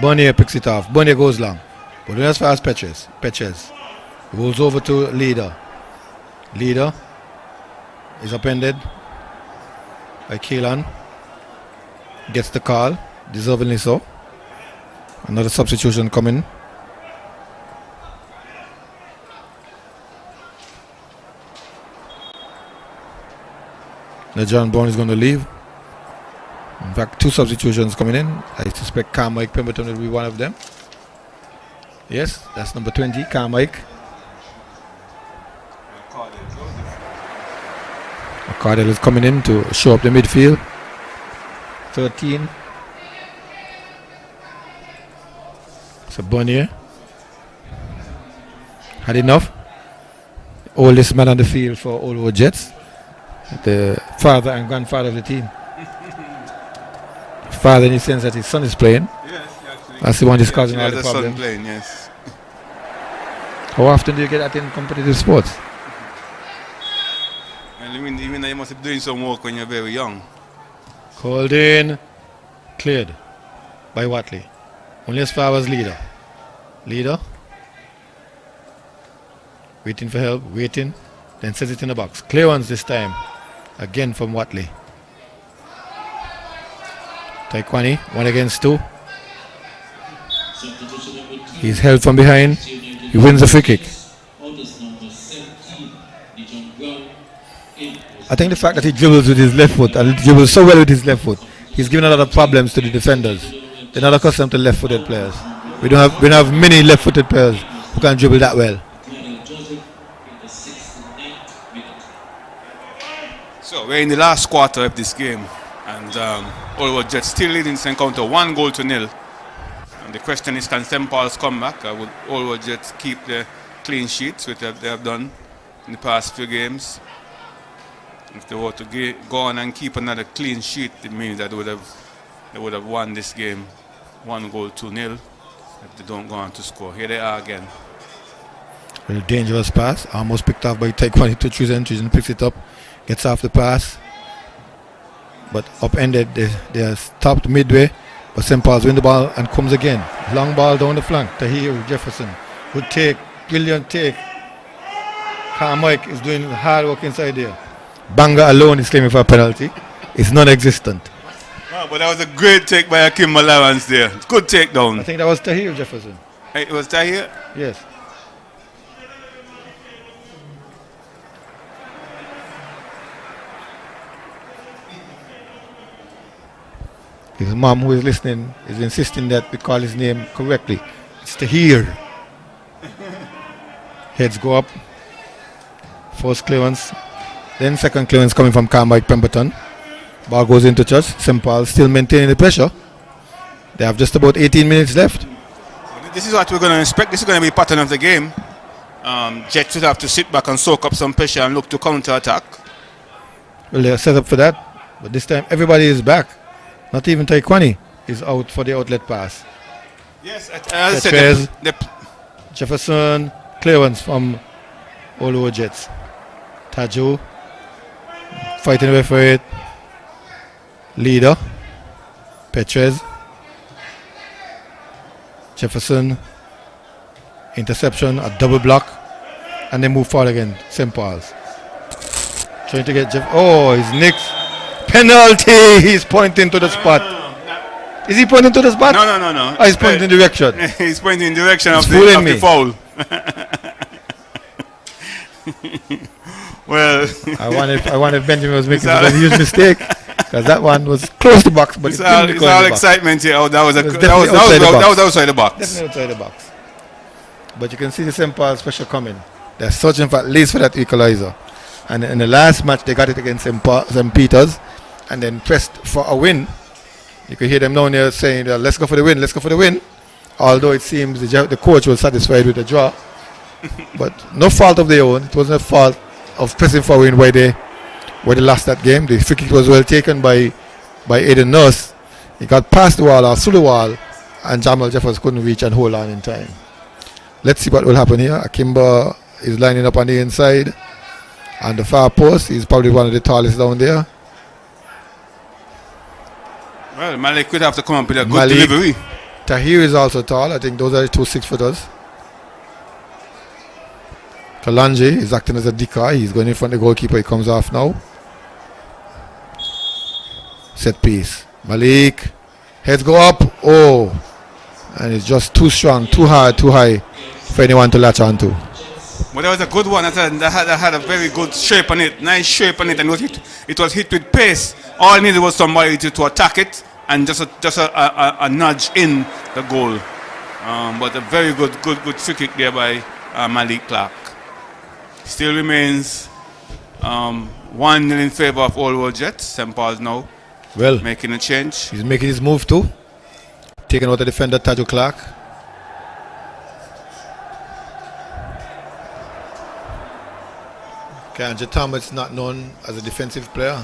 [SPEAKER 2] Bonnier picks it off. Bonnier goes long. But then as far as Petres rolls over to Leader. Leader is upended by Keelan. Gets the call. Deservingly so. Another substitution coming. John Brown is going to leave. In fact, 2 substitutions coming in. I suspect Carmike Pemberton will be one of them. Yes, that's number 20, Carmike. Cardell is coming in to show up the midfield. 13. So Bonnier had enough. Oldest man on the field for Olo Jets. The father and grandfather of the team. Father in the sense that his son is playing.
[SPEAKER 3] Yes, actually.
[SPEAKER 2] That's the one that's causing all the
[SPEAKER 3] son
[SPEAKER 2] problems.
[SPEAKER 3] playing, yes.
[SPEAKER 2] How often do you get that in competitive sports?
[SPEAKER 3] And even though you must be doing some work when you're very young.
[SPEAKER 2] Called in. Cleared by Watley. Only as far as Leader. Leader. Waiting for help. Waiting. Then sets it in the box. Clear ones this time. Again from Watley. Taekwani, 1 against 2. He's held from behind. He wins the free kick. I think the fact that he dribbles with his left foot and he dribbles so well with his left foot, he's given a lot of problems to the defenders. They're not accustomed to left-footed players. We don't have many left-footed players who can dribble that well.
[SPEAKER 3] So we're in the last quarter of this game, and Olo Jets still leading this encounter 1-0. And the question is, can St. Paul's come back? Would Olo Jets keep the clean sheets, which they have done in the past few games? If they were to go on and keep another clean sheet, it means that they would have won this game 1-2 if they don't go on to score. Here they are again.
[SPEAKER 2] Very dangerous pass, almost picked off by Taekwani to choose entries and picks it up. Gets off the pass, but upended. They are stopped midway, but St. Paul's win the ball and comes again. Long ball down the flank. Tahir Jefferson. Good take, brilliant take. Carmike is doing hard work inside there. Banga alone is claiming for a penalty. It's non-existent.
[SPEAKER 3] Oh, but that was a great take by Akim Malawans there. Good take down.
[SPEAKER 2] I think that was Tahir Jefferson.
[SPEAKER 3] Hey, it was Tahir?
[SPEAKER 2] Yes. His mom, who is listening, is insisting that we call his name correctly. It's Tahir. Heads go up. First clearance. Then second clearance coming from Carmike Pemberton. Ball goes into touch. St. Paul still maintaining the pressure. They have just about 18 minutes left.
[SPEAKER 3] This is what we're going to expect. This is going to be a pattern of the game. Jets should have to sit back and soak up some pressure and look to counter-attack.
[SPEAKER 2] Well, they're set up for that. But this time everybody is back. Not even Taekwani is out for the outlet pass.
[SPEAKER 3] Yes, as I said,
[SPEAKER 2] Jefferson, clearance from Olo Jets. Tajo fighting away for it. Leader. Petrez. Jefferson. Interception, a double block. And they move forward again. St. Paul's. Trying to get Jeff. Oh, he's nicked. Penalty! He's pointing to the spot. Is he pointing to the spot?
[SPEAKER 3] No.
[SPEAKER 2] Oh, he's pointing in direction.
[SPEAKER 3] He's pointing in direction of
[SPEAKER 2] fooling
[SPEAKER 3] the
[SPEAKER 2] me.
[SPEAKER 3] foul. Well,
[SPEAKER 2] I wonder if Benjamin was making a huge mistake, because that one was close to the box, but
[SPEAKER 3] it's all excitement here. Oh, that was
[SPEAKER 2] definitely
[SPEAKER 3] outside the box.
[SPEAKER 2] Definitely outside the box. But you can see the St. Paul special coming. They're searching for at least for that equalizer. And in the last match, they got it against St. Peter's, and then pressed for a win. You could hear them down there saying, let's go for the win, let's go for the win. Although it seems the coach was satisfied with the draw. But no fault of their own. It wasn't a fault of pressing for a win where they lost that game. The free kick was well taken by Aiden Nurse. He got past the wall or through the wall, and Jamal Jeffers couldn't reach and hold on in time. Let's see what will happen here. Akimba is lining up on the inside. On the far post, he's probably one of the tallest down there.
[SPEAKER 3] Well, Malik could have to come up with a good delivery.
[SPEAKER 2] Tahir is also tall. I think those are the two 6-footers. Kalanji is acting as a decoy. He's going in front of the goalkeeper. He comes off now. Set piece. Malik. Heads go up. Oh. And it's just too strong, too hard, too high for anyone to latch onto.
[SPEAKER 3] Well, that was a good one. That had a very good shape on it. Nice shape on it. And it was hit with pace. All it needed was somebody to attack it and just a nudge in the goal. But a very good free kick there by Malik Clark. Still remains 1-0 in favor of Old World Jets. St. Paul's now making a change.
[SPEAKER 2] He's making his move too. Taking out the defender, Taju Clark. Kanja Thomas not known as a defensive player.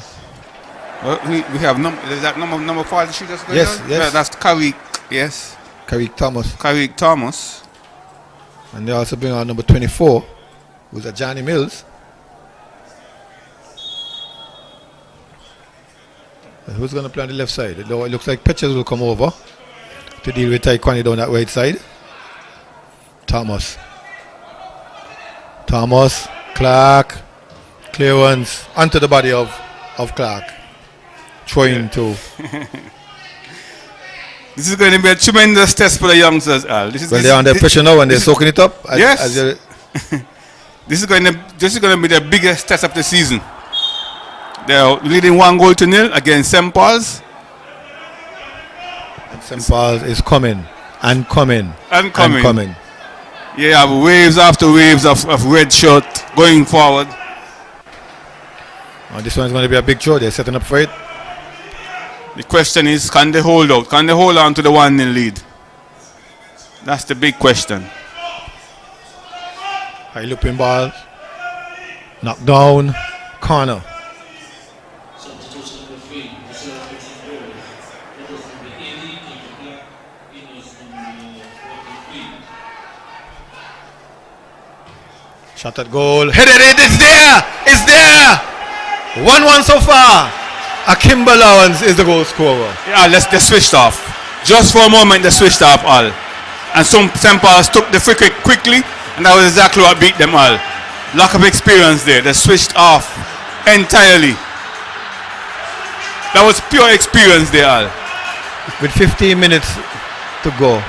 [SPEAKER 3] Well, we have is that number 5 that she just got?
[SPEAKER 2] Yes.
[SPEAKER 3] Yeah, that's Karik. Yes.
[SPEAKER 2] Karik Thomas.
[SPEAKER 3] Karik Thomas.
[SPEAKER 2] And they also bring on number 24, who's a Johnny Mills. And who's going to play on the left side? It looks like Petches will come over to deal with Taekwani down that right side. Thomas, Clark, clearance onto the body of Clark. Throwing to.
[SPEAKER 3] This is going to be a tremendous test for the youngsters, Al.
[SPEAKER 2] They're under pressure now and they're soaking it up.
[SPEAKER 3] Yes. This is going to be the biggest test of the season. They're leading 1-0 against St. Paul's.
[SPEAKER 2] And St. Paul's is coming.
[SPEAKER 3] Yeah, waves after waves of red shirt going forward.
[SPEAKER 2] This one's going to be a big show. They're setting up for it.
[SPEAKER 3] The question is, can they hold out? Can they hold on to the 1-0 lead? That's the big question.
[SPEAKER 2] High looping ball. Knocked down. Corner.
[SPEAKER 4] Substitution number 3, the celebrating goal. That was number 80, Keeper Black. It was number 43.
[SPEAKER 2] Shot at goal. Headed it. It's there. 1-1 so far. Akimba Lawrence is the goal scorer.
[SPEAKER 3] Yeah, they switched off. Just for a moment, they switched off all. And some St. Paul's took the free kick quickly, and that was exactly what beat them all. Lack of experience there. They switched off entirely. That was pure experience there, all.
[SPEAKER 2] With 15 minutes to go.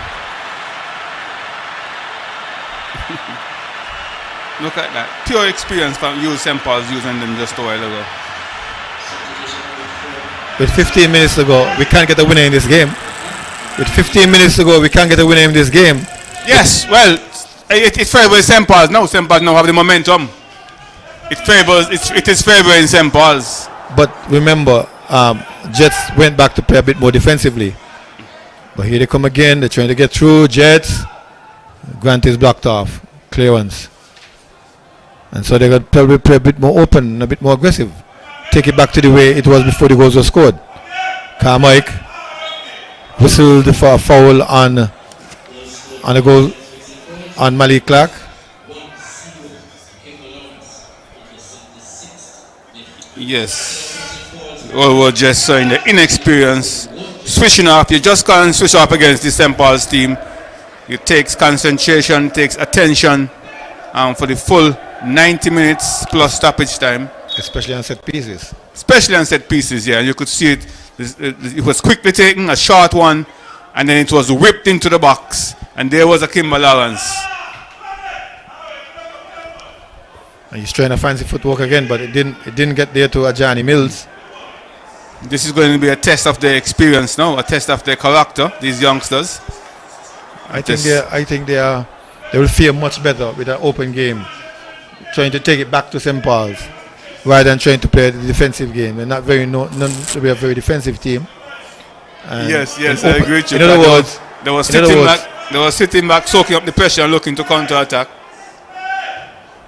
[SPEAKER 3] Look at that. Pure experience from St. Paul's using them just a while ago.
[SPEAKER 2] With 15 minutes to go, we can't get a winner in this game. With 15 minutes to go, we can't get a winner in this game.
[SPEAKER 3] Yes, well, it favors St. Paul's now. St. Paul's now have the momentum. It is favoring St. Paul's.
[SPEAKER 2] But remember, Jets went back to play a bit more defensively. But here they come again. They're trying to get through. Jets. Grant is blocked off. Clearance. And so they got to probably play a bit more open, a bit more aggressive. Take it back to the way it was before the goals were scored. Carmike whistled for a foul on the goal on Malik Clark.
[SPEAKER 3] Yes. Allwood just showing the inexperience. Switching off, you just can't switch off against the St. Paul's team. It takes concentration, takes attention for the full 90 minutes plus stoppage time.
[SPEAKER 2] Especially on set pieces.
[SPEAKER 3] Especially on set pieces, yeah. You could see it. It was quickly taken, a short one, and then it was whipped into the box. And there was Akimbo Lawrence.
[SPEAKER 2] And he's trying to fancy footwork again, but it didn't get there to Ajani Mills.
[SPEAKER 3] This is going to be a test of their experience now, a test of their character, these youngsters.
[SPEAKER 2] I think they will feel much better with an open game, trying to take it back to St. Paul's rather than trying to play the defensive game. They're not very known to be a very defensive team. And
[SPEAKER 3] yes, I agree with you.
[SPEAKER 2] In other words,
[SPEAKER 3] they were sitting back, soaking up the pressure and looking to counter-attack.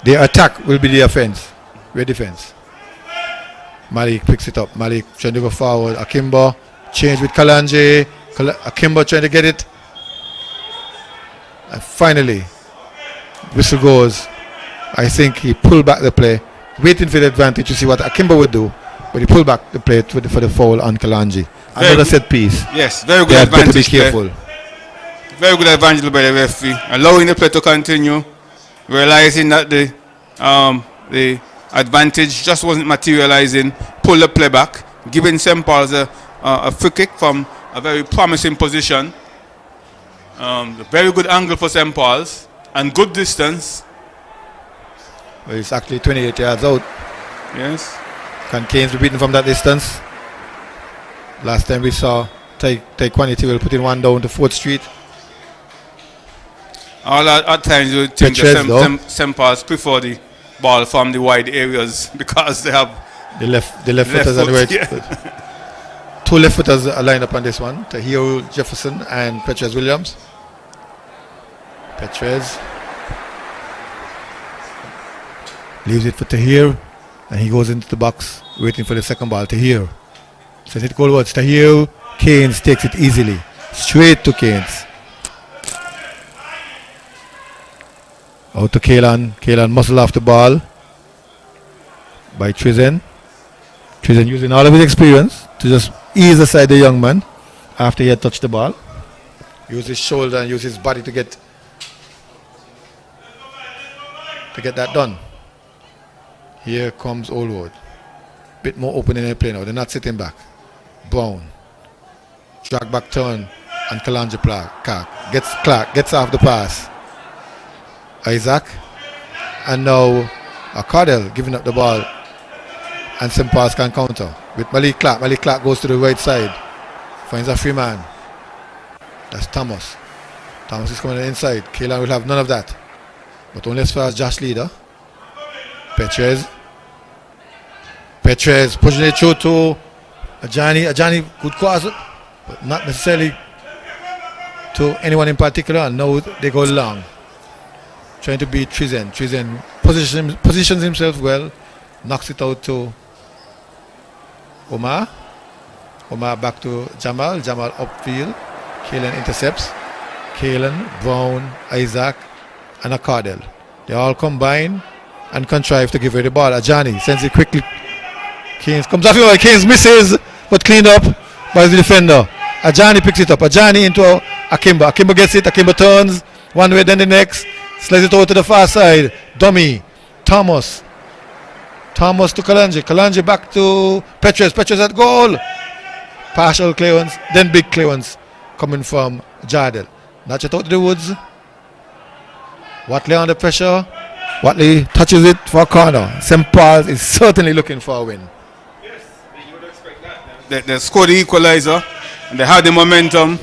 [SPEAKER 2] Their attack will be the offense, their defense. Malik picks it up. Malik trying to go forward. Akimbo change with Kalanje. Akimbo trying to get it. And finally, whistle goes. I think he pulled back the play, waiting for the advantage to see what Akimbo would do. But he pulled back the play for the foul on Kalanje. Another set piece.
[SPEAKER 3] Yes, very good advantage.
[SPEAKER 2] Better be careful.
[SPEAKER 3] Very good advantage by the referee, allowing the play to continue, realizing that the advantage just wasn't materializing, pull the play back, giving St. Paul's a free kick from a very promising position. A very good angle for St. Paul's and good distance.
[SPEAKER 2] Well, it's actually 28 yards out.
[SPEAKER 3] Yes.
[SPEAKER 2] Can Keynes be beaten from that distance? Last time we saw Taekwondo will put in one down to 4th Street.
[SPEAKER 3] At times you think that St. Paul's prefer the ball from the wide areas because they have
[SPEAKER 2] the left footers and the right. Yeah. 2 left footers are lined up on this one. Tahir Jefferson and Petrez Williams. Petrez leaves it for Tahir, and he goes into the box waiting for the second ball. Tahir sends it goalwards. Tahir, Keynes takes it easily straight to Keynes. Out to Kaylan. Kaylan muscle off the ball by Trizen. Trizen using all of his experience to just ease aside the young man after he had touched the ball. Use his shoulder and use his body to get that done. Here comes Allwood. Bit more open in their play now. They're not sitting back. Brown. Drag back turn and Kalanje Clark gets off the pass. Isaac, and now Cardell giving up the ball, and St. Paul's can counter with Malik Clark. Malik Clark goes to the right side, finds a free man. That's Thomas. Thomas is coming inside. Kaylan will have none of that, but only as far as Josh Leader. Petrez pushing it through to Ajani could cause it, but not necessarily to anyone in particular, and now they go long. Trying to beat Trizen. Trizen positions himself well, knocks it out to Omar. Omar back to Jamal. Jamal upfield. Kaylan intercepts. Kaylan, Brown, Isaac, and Cardell. They all combine and contrive to give away the ball. Ajani sends it quickly. Keynes comes off. Keynes misses, but cleaned up by the defender. Ajani picks it up. Ajani into Akimbo. Akimbo gets it. Akimbo turns one way, then the next. Slides it over to the far side. Dummy. Thomas to Kalanje. Kalanje back to Petrez. Petrez at goal. Partial clearance. Then big clearance coming from Jardel. Notch it out to the woods. Watley under pressure. Watley touches it for a corner. St. Paul's is certainly looking for a win.
[SPEAKER 3] Yes, you would expect that. They scored the equalizer and they had the momentum.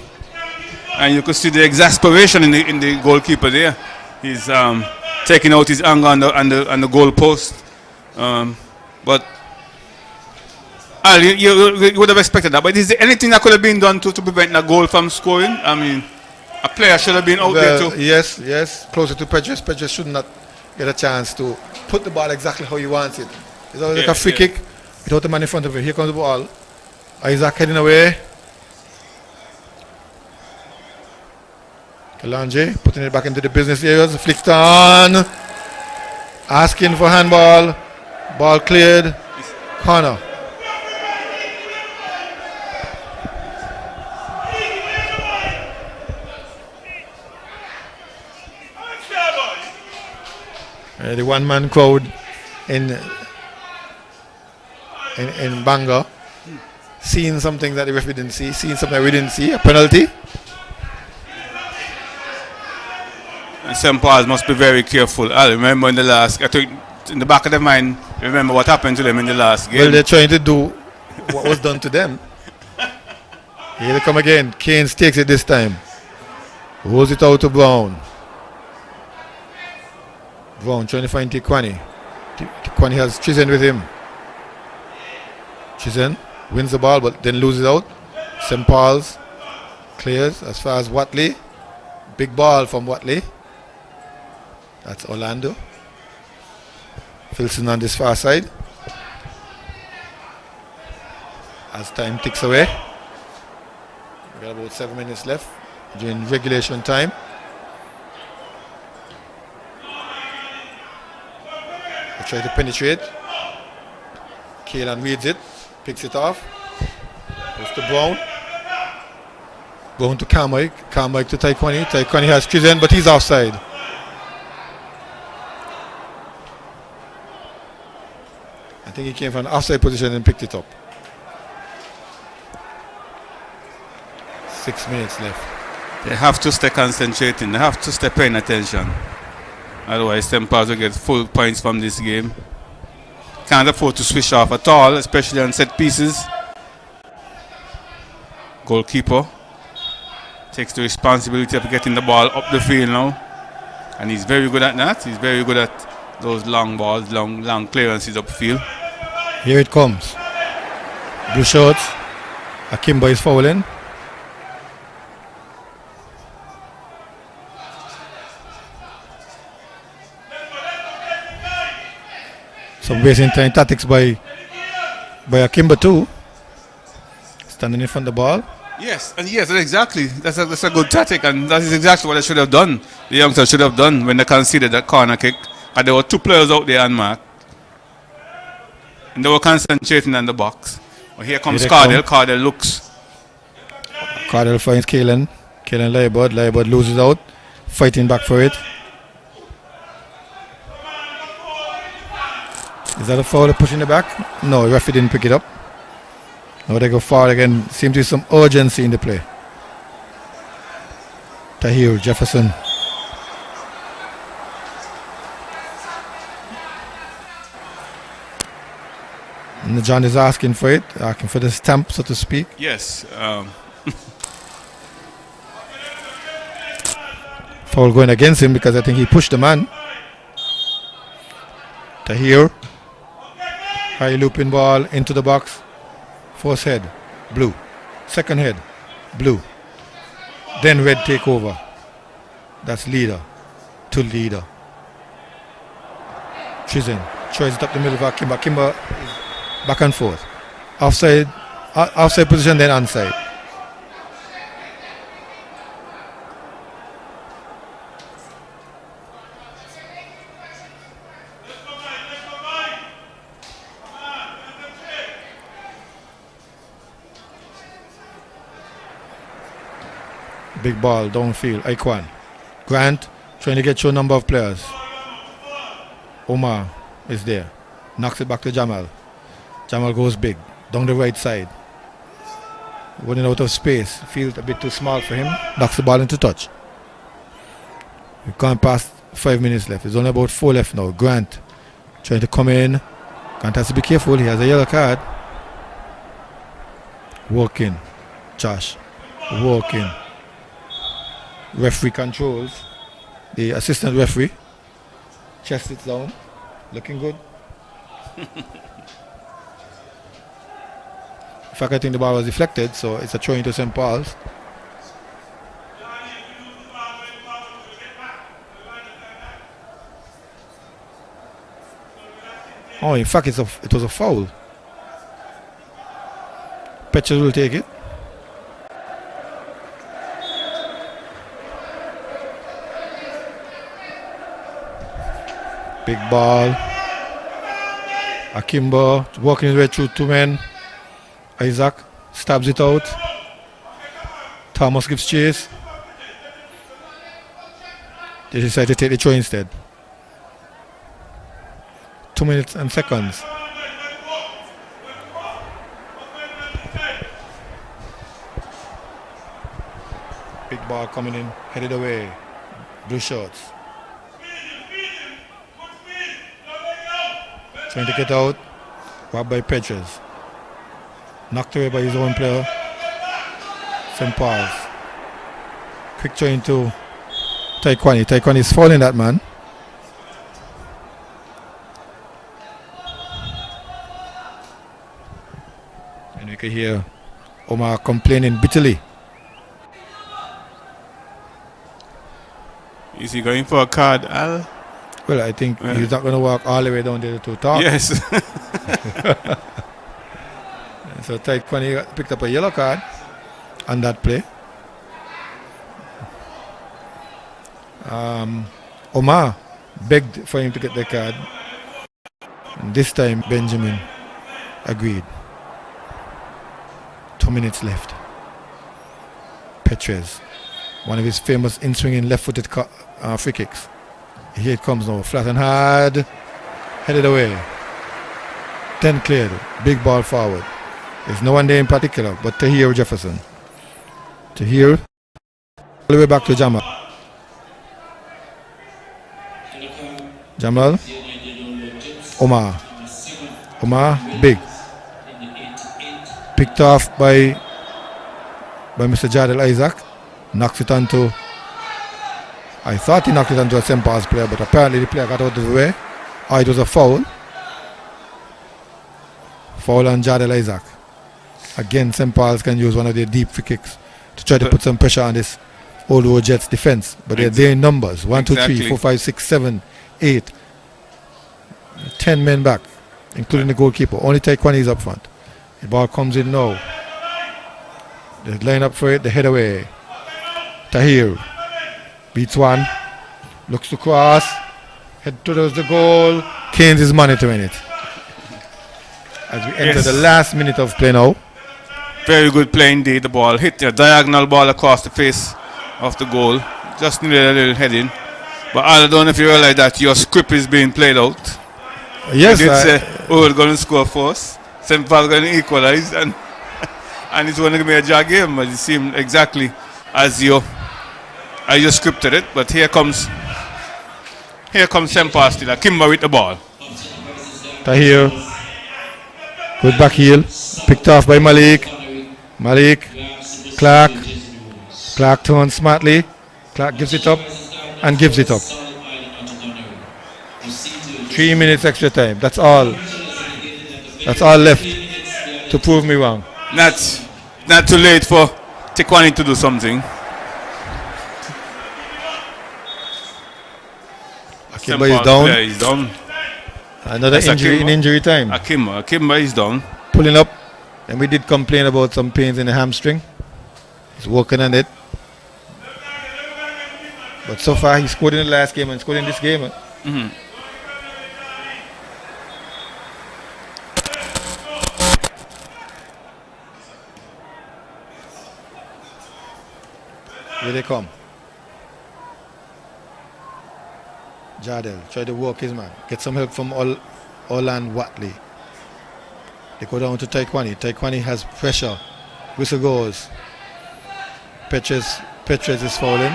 [SPEAKER 3] And you could see the exasperation in the goalkeeper there. He's taking out his anger on the goal post. But you would have expected that. But is there anything that could have been done to prevent a goal from scoring? I mean, a player should have been out there too.
[SPEAKER 2] Yes. Closer to Petrez. Petrez should not get a chance to put the ball exactly how he wants it. It's always like a free kick without the man in front of it. Here comes the ball. Isaac heading away. Kalanje putting it back into the business areas. Flicked on. Asking for handball. Ball cleared. Corner. The one-man crowd in Bangor, seeing something that the referee didn't see, seeing something we didn't see, a penalty.
[SPEAKER 3] And St. Paul's must be very careful. I remember in the last, I think in the back of their mind, remember what happened to them in the last game.
[SPEAKER 2] Well, they're trying to do what was done to them. Here they come again. Keynes takes it this time. Rolls it out to Brown. Brown trying to find Tikwani. Tikwani has Chizen with him. Chizen wins the ball but then loses out. St. Paul's clears as far as Watley. Big ball from Watley. That's Orlando. Filson on this far side. As time ticks away. We got about 7 minutes left during regulation time. They try to penetrate. Kaelan reads it, picks it off. Goes to Brown. Brown to Carmike. Carmike to Taekwani. Taekwani has Chizen, but he's offside. I think he came from an offside position and picked it up. 6 minutes left.
[SPEAKER 3] They have to stay concentrating. They have to stay paying attention. Otherwise, St. Paul's will get full points from this game. Can't afford to switch off at all, especially on set pieces. Goalkeeper takes the responsibility of getting the ball up the field now. And he's very good at that. He's very good at those long balls, long clearances upfield.
[SPEAKER 2] Here it comes. Blue shorts. Akimba is fouling. Some wasting time tactics by Akimba too. Standing in front of the ball.
[SPEAKER 3] Yes, exactly. That's a good tactic, and that is exactly what they should have done. The youngsters should have done when they conceded that corner kick. And there were two players out there unmarked. And they were concentrating on the box. Well, here comes Cardell. Cardell looks.
[SPEAKER 2] Cardell finds Kaelan. Kaelan Leibod. Leibod loses out. Fighting back for it. Is that a foul pushing it back? No, the referee didn't pick it up. Now they go forward again. Seems to be some urgency in the play. Tahir Jefferson. And John is asking for it, asking for the stamp, so to speak.
[SPEAKER 3] Yes.
[SPEAKER 2] Foul going against him because I think he pushed the man. Tahir. High looping ball into the box. First head, blue. Second head, blue. Then red take over. That's leader to leader. Chizen tries it up the middle of Akimba. Akimba is back and forth. Offside position, then onside. Big ball downfield. Aikwan. Grant trying to get to a number of players. Omar is there. Knocks it back to Jamal. Jamal goes big. Down the right side. Running out of space. Feels a bit too small for him. Knocks the ball into touch. We've gone past 5 minutes left. There's only about 4 left now. Grant trying to come in. Grant has to be careful. He has a yellow card. Walking. Josh. Walking. Referee controls. The assistant referee. Chest it down. Looking good. In fact, I think the ball was deflected, so it's a throw into St. Paul's. Oh, in fact, it was a foul. Petchers will take it. Big ball. Akimba walking his way through 2 men. Isaac stabs it out. Thomas gives chase. They decide to take the throw instead. 2 minutes and seconds. Big ball coming in, headed away. Blue shorts. Trying to get out. Robbed by Petres. Knocked away by his own player. St. Paul's. Quick throw into Taekwani. Taekwani is fouling that man. And we can hear Omar complaining bitterly.
[SPEAKER 3] Is he going for a card, Al?
[SPEAKER 2] Well, I think he's not going to walk all the way down there to talk.
[SPEAKER 3] Yes.
[SPEAKER 2] So Taekwani picked up a yellow card on that play. Omar begged for him to get the card. And this time Benjamin agreed. 2 minutes left. Petres, one of his famous in-swinging left-footed free kicks. Here it comes now, flat and hard, headed away. 10 cleared, big ball forward. There's no one there in particular but Tahir Jefferson. Tahir, all the way back to Jamal. Jamal, Omar. Omar, big. Picked off by Mr. Jadel Isaac. Knocks it onto, I thought he knocked it onto a St. Paul's player, but apparently the player got out of the way. Or it was a foul. Foul on Jadel Isaac. Again, St. Paul's can use one of their deep free kicks to try to put some pressure on this Old World Jets defense. But they're there in numbers. 1, 2, 3, 4, 5, 6, 7, 8. 10 men back, including the goalkeeper. Only Taekwani is up front. The ball comes in now. They line up for it, they head away. Tahir beats one, looks to cross, head towards the goal. Keynes is monitoring it. As we enter the last minute of play now.
[SPEAKER 3] Very good play indeed. The ball hit a diagonal ball across the face of the goal. Just needed a little heading. But I don't know if you realize that your script is being played out.
[SPEAKER 2] Yes,
[SPEAKER 3] you did say, we're going to score first. St. Paul's going to equalize, and it's going to be a drag game. But it seemed exactly as you scripted it. But here comes St. Paul still. Kimber with the ball.
[SPEAKER 2] Tahir, good back heel, picked off by Malik. Malik, Clark turns smartly. Clark gives it up and gives it up. 3 minutes extra time. That's all. That's all left to prove me wrong.
[SPEAKER 3] Not too late for Taekwani to do something.
[SPEAKER 2] Akimba is down.
[SPEAKER 3] Yeah, he's down.
[SPEAKER 2] Another injury in injury time.
[SPEAKER 3] Akimba is down.
[SPEAKER 2] Pulling up. And we did complain about some pains in the hamstring. He's working on it. But so far he scored in the last game and scored in this game.
[SPEAKER 3] Mm-hmm.
[SPEAKER 2] Here they come. Jadel try to work his man. Get some help from Orland Watley. They go down to Taekwani. Taekwani has pressure. Whistle goes. Petres is fouling.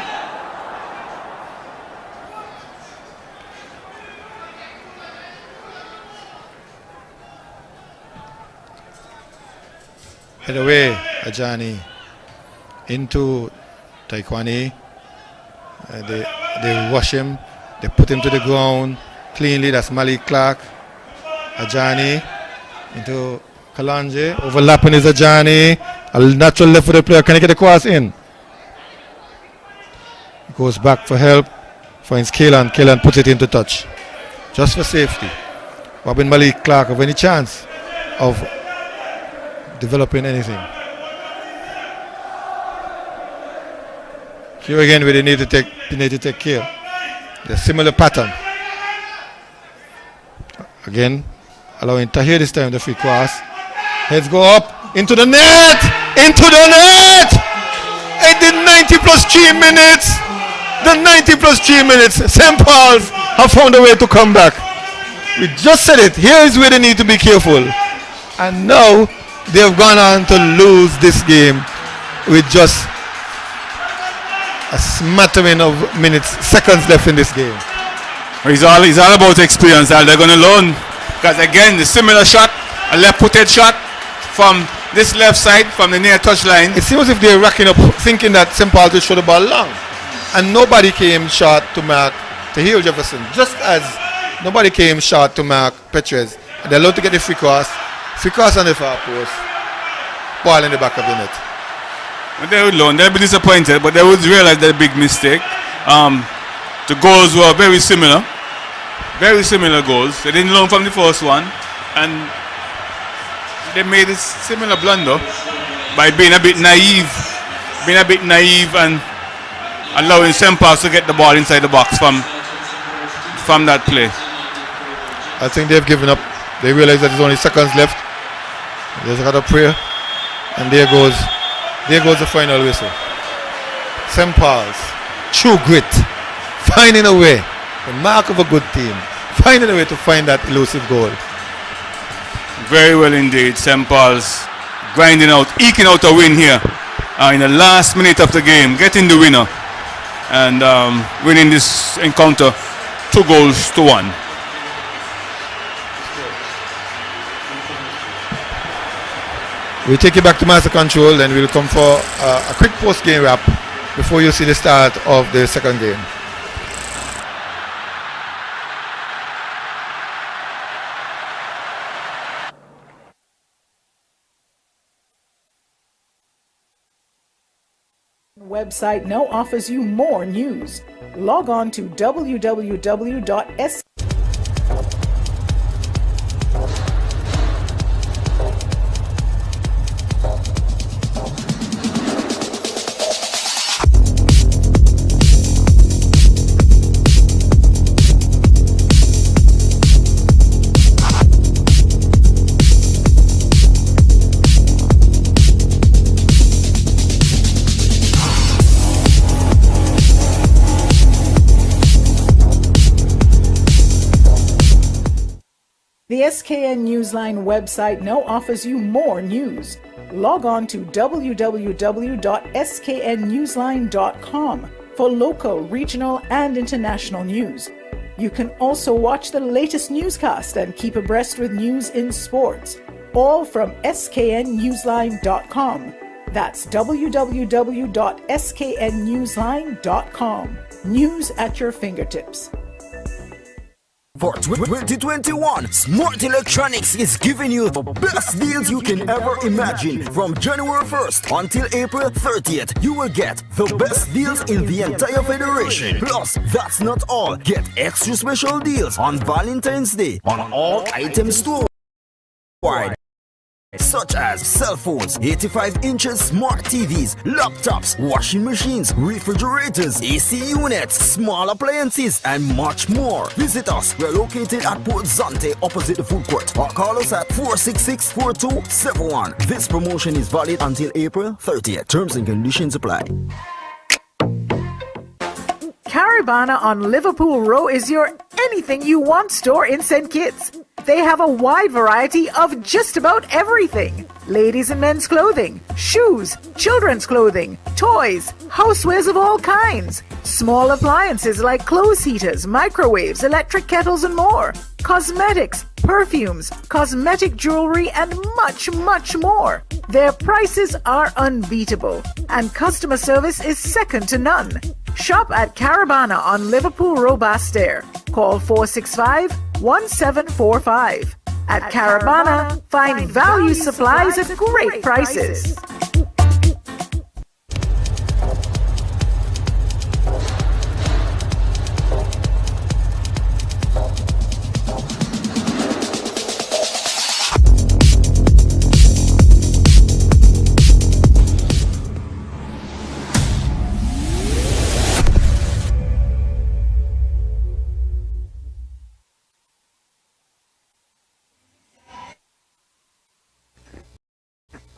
[SPEAKER 2] Head away, Ajani. Into Taekwani. They rush him. They put him to the ground cleanly. That's Malik Clark. Ajani into Kalanje. Overlapping is Ajani. A natural left footed player. Can he get the cross in? Goes back for help. Finds Kaelan. Kaelan puts it into touch. Just for safety. Robin Malik Clark have any chance of developing anything? Here again we need to take care. A similar pattern. Again, allowing Tahir this time the free cross. Heads go up into the net! Into the net! In the 90 plus 3 minutes. The 90 plus 3 minutes. St. Paul's have found a way to come back. We just said it. Here is where they need to be careful. And now they've gone on to lose this game with just a smattering of seconds left in this game.
[SPEAKER 3] It's all about experience. They're going to learn. Because again, the similar shot, a left-footed shot from this left side, from the near touchline.
[SPEAKER 2] It seems as if they're racking up, thinking that St. Paul's will throw the ball long. And nobody came short to mark Tahir Jefferson. Just as nobody came short to mark Petres. They're allowed to get the free cross on the far post. Ball in the back of the net.
[SPEAKER 3] But they would learn. They'll be disappointed, but they would realize that big mistake. The goals were very similar. Very similar goals. They didn't learn from the first one. And they made a similar blunder by being a bit naive. And allowing St. Paul's to get the ball inside the box from that play.
[SPEAKER 2] I think they've given up. They realize that there's only seconds left. There's a prayer. And there goes the final whistle. St. Paul's, true grit, finding a way, the mark of a good team, finding a way to find that elusive goal.
[SPEAKER 3] Very well indeed. St. Paul's grinding out, eking out a win here in the last minute of the game, getting the winner and winning this encounter 2-1.
[SPEAKER 2] We'll take you back to Master Control and we'll come for a quick post-game wrap before you see the start of the second game.
[SPEAKER 5] Website now offers you more news. Log on to www.s. The SKN Newsline website now offers you more news. Log on to www.sknnewsline.com for local, regional, and international news. You can also watch the latest newscast and keep abreast with news in sports, all from sknnewsline.com. That's www.sknnewsline.com. News at your fingertips.
[SPEAKER 6] For 2021, Smart Electronics is giving you the best deals you can ever imagine. From January 1st until April 30th, you will get the best deals in the entire federation. Plus, that's not all. Get extra special deals on Valentine's Day on all items store-wide, such as cell phones, 85 inches smart TVs, laptops, washing machines, refrigerators, AC units, small appliances, and much more. Visit us. We're located at Port Zante, opposite the food court, or call us at 466-4271. This promotion is valid until April 30th. Terms and conditions apply.
[SPEAKER 5] Caribana on Liverpool Row is your anything you want store in St. Kitts. They have a wide variety of just about everything. Ladies and men's clothing, shoes, children's clothing, toys, housewares of all kinds, small appliances like clothes heaters, microwaves, electric kettles and more, cosmetics, perfumes, cosmetic jewelry and much, much more. Their prices are unbeatable and customer service is second to none. Shop at Caribana on Liverpool Row Bastair. Call 465-1745. At Caribana, find value supplies at great prices.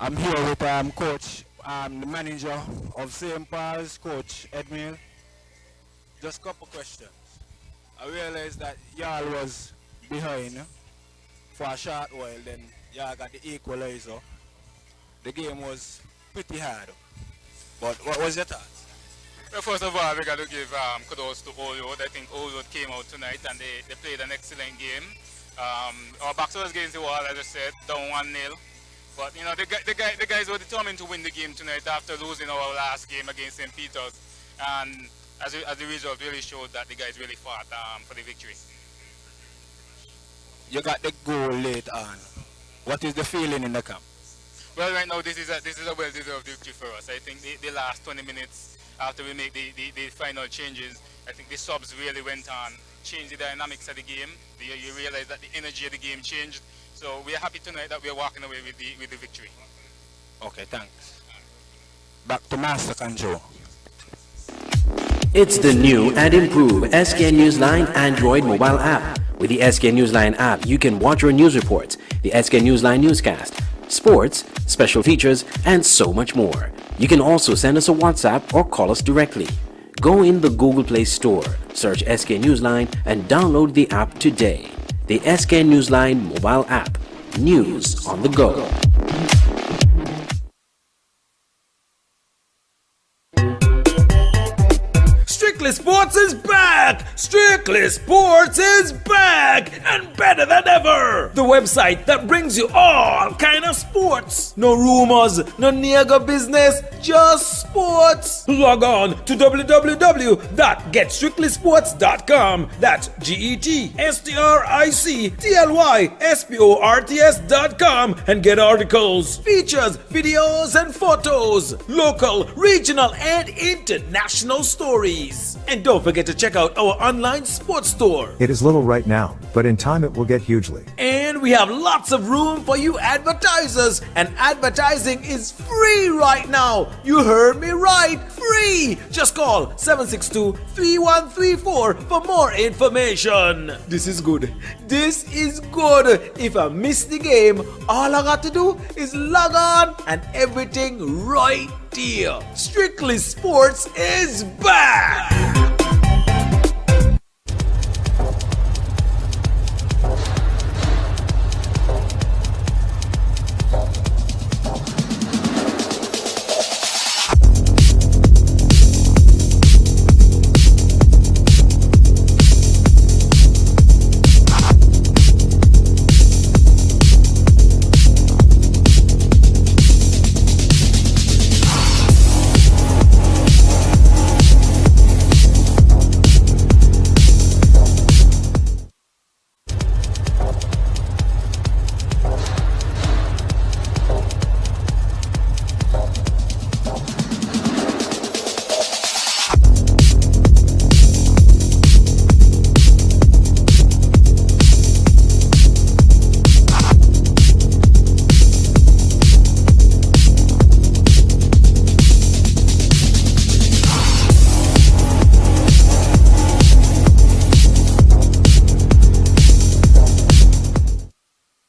[SPEAKER 9] I'm here with Coach, the manager of St. Paul's, Coach Edmil. Just a couple questions. I realized that y'all was behind for a short while, then y'all got the equalizer. The game was pretty hard. But what was your thoughts?
[SPEAKER 3] Well, first of all, we got to give kudos to Old Road. I think Old Road came out tonight and they played an excellent game. Our backs was against the wall, as I said, down 1-0. But you know, the guys were determined to win the game tonight after losing our last game against St. Peter's. And as the result really showed that the guys really fought for the victory.
[SPEAKER 9] You got the goal late on. What is the feeling in the camp?
[SPEAKER 3] Well, right now this is a well-deserved victory for us. I think the last 20 minutes after we make the final changes, I think the subs really went on, changed the dynamics of the game. You realize that the energy of the game changed. So we are happy tonight that we are walking away with the victory.
[SPEAKER 9] Okay, thanks. Back to Master Control.
[SPEAKER 1] It's the new and improved SK Newsline Android mobile app. With the SK Newsline app, you can watch your news reports, the SK Newsline newscast, sports, special features, and so much more. You can also send us a WhatsApp or call us directly. Go in the Google Play Store, search SK Newsline, and download the app today. The SK Newsline mobile app. News on the go.
[SPEAKER 7] Strictly Sports is back! Strictly Sports is back! And better than ever! The website that brings you all kind of sports. No rumors, no nigger business, just sports. Log on to www.getstrictlysports.com. That's GETSTRICTLYSPORTS.com and get articles, features, videos, and photos. Local, regional, and international stories. And don't forget to check out our online sports store.
[SPEAKER 8] It is little right now, but in time it will get hugely.
[SPEAKER 7] And we have lots of room for you advertisers. And advertising is free right now. You heard me right. Free. Just call 762-3134 for more information. This is good. This is good. If I miss the game, all I got to do is log on and everything right there. Strictly Sports is back.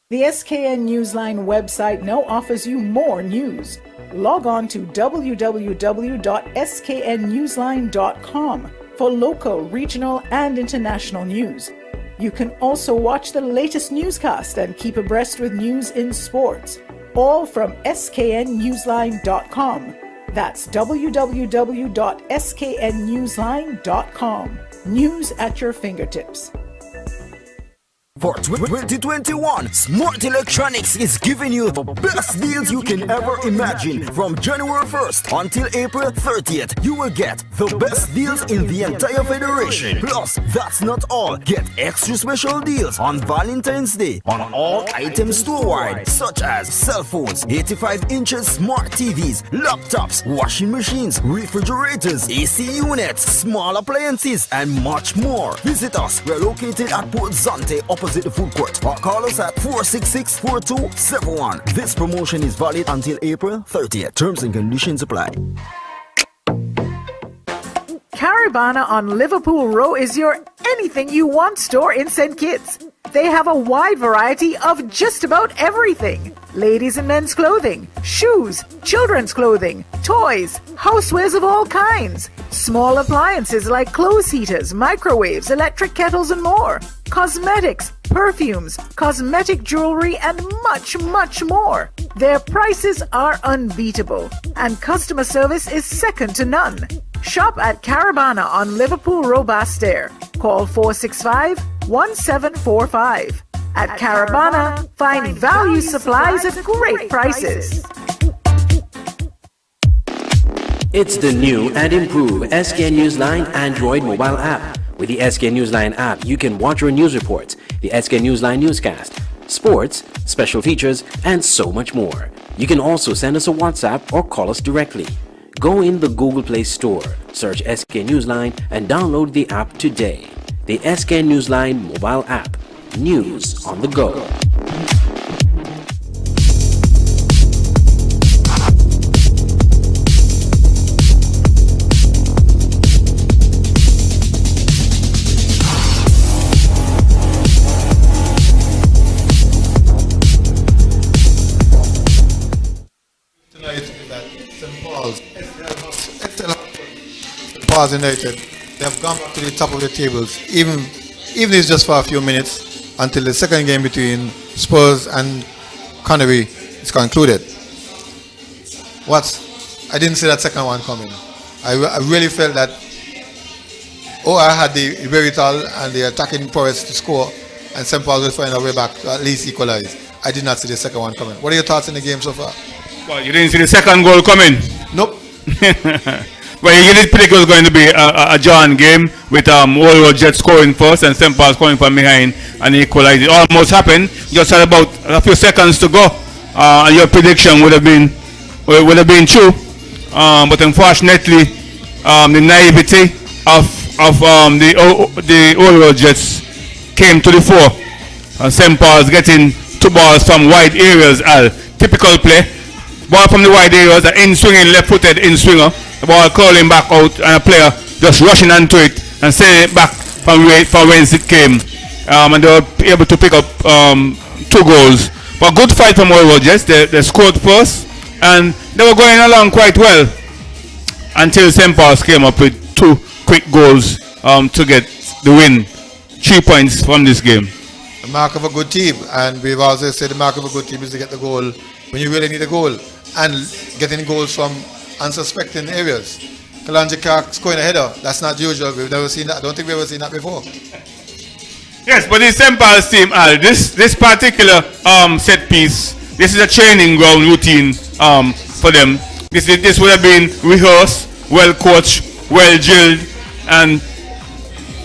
[SPEAKER 5] The SKN Newsline website now offers you more news. Log on to www.sknnewsline.com for local, regional, and international news. You can also watch the latest newscast and keep abreast with news in sports, all from sknnewsline.com. That's www.sknnewsline.com. News at your fingertips.
[SPEAKER 6] For 2021, Smart Electronics is giving you the best deals you can ever imagine. From January 1st until April 30th, you will get the best deals in the entire federation. Plus, that's not all. Get extra special deals on Valentine's Day on all items store-wide, such as cell phones, 85 inches smart TVs, laptops, washing machines, refrigerators, AC units, small appliances, and much more. Visit us. We're located at Port Zante, opposite the food court, or call us at 466-4271. This promotion is valid until April 30th. Terms and conditions apply.
[SPEAKER 5] Caribana on Liverpool Row is your anything you want store in St. Kitts. They have a wide variety of just about everything. Ladies and men's clothing, shoes, children's clothing, toys, housewares of all kinds, small appliances like clothes heaters, microwaves, electric kettles and more, cosmetics, perfumes, cosmetic jewelry, and much, much more. Their prices are unbeatable, and customer service is second to none. Shop at Carabana on Liverpool Road, Bastair. Call 465-1745. At Carabana, find value supplies at great prices.
[SPEAKER 1] It's the new and improved SK Newsline Android mobile app. With the SK Newsline app, you can watch your news reports, the SK Newsline newscast, sports, special features, and so much more. You can also send us a WhatsApp or call us directly. Go in the Google Play Store, search SK Newsline, and download the app today. The SK Newsline mobile app. News on the go.
[SPEAKER 2] Paul's United, they have gone back to the top of the tables, even if it's just for a few minutes, until the second game between Spurs and Connery is concluded. I didn't see that second one coming. I really felt that I had the wherewithal and the attacking prowess to score, and St. Paul's will find a way back to at least equalize. I did not see the second one coming. What are your thoughts in the game so far?
[SPEAKER 3] Well, you didn't see the second goal coming?
[SPEAKER 2] Nope.
[SPEAKER 3] Well, you did predict it was going to be a John game with Old Jets scoring first and St. Paul scoring from behind and equalize. It almost happened. Just had about a few seconds to go, and your prediction would have been true. But unfortunately, the naivety of the Old Jets came to the fore. St. Paul's getting two balls from wide areas. Typical play. Ball from the wide areas, an in-swinging, left-footed in-swinger. The ball curling back out, and a player just rushing onto it and sending it back from whence it came. And they were able to pick up 2 goals. But good fight from Old Jets. They scored first, and they were going along quite well until St. Paul's came up with 2 quick goals to get the win. 3 points from this game.
[SPEAKER 2] The mark of a good team, and we've also said the mark of a good team is to get the goal when you really need a goal, and getting goals from unsuspecting areas. Kalonji Clark scoring a header, that's not usual. We've never seen that. I don't think we've ever seen that before.
[SPEAKER 3] Yes, but the St. Paul's team, this particular set piece, this is a training ground routine for them. This would have been rehearsed, well coached, well drilled, and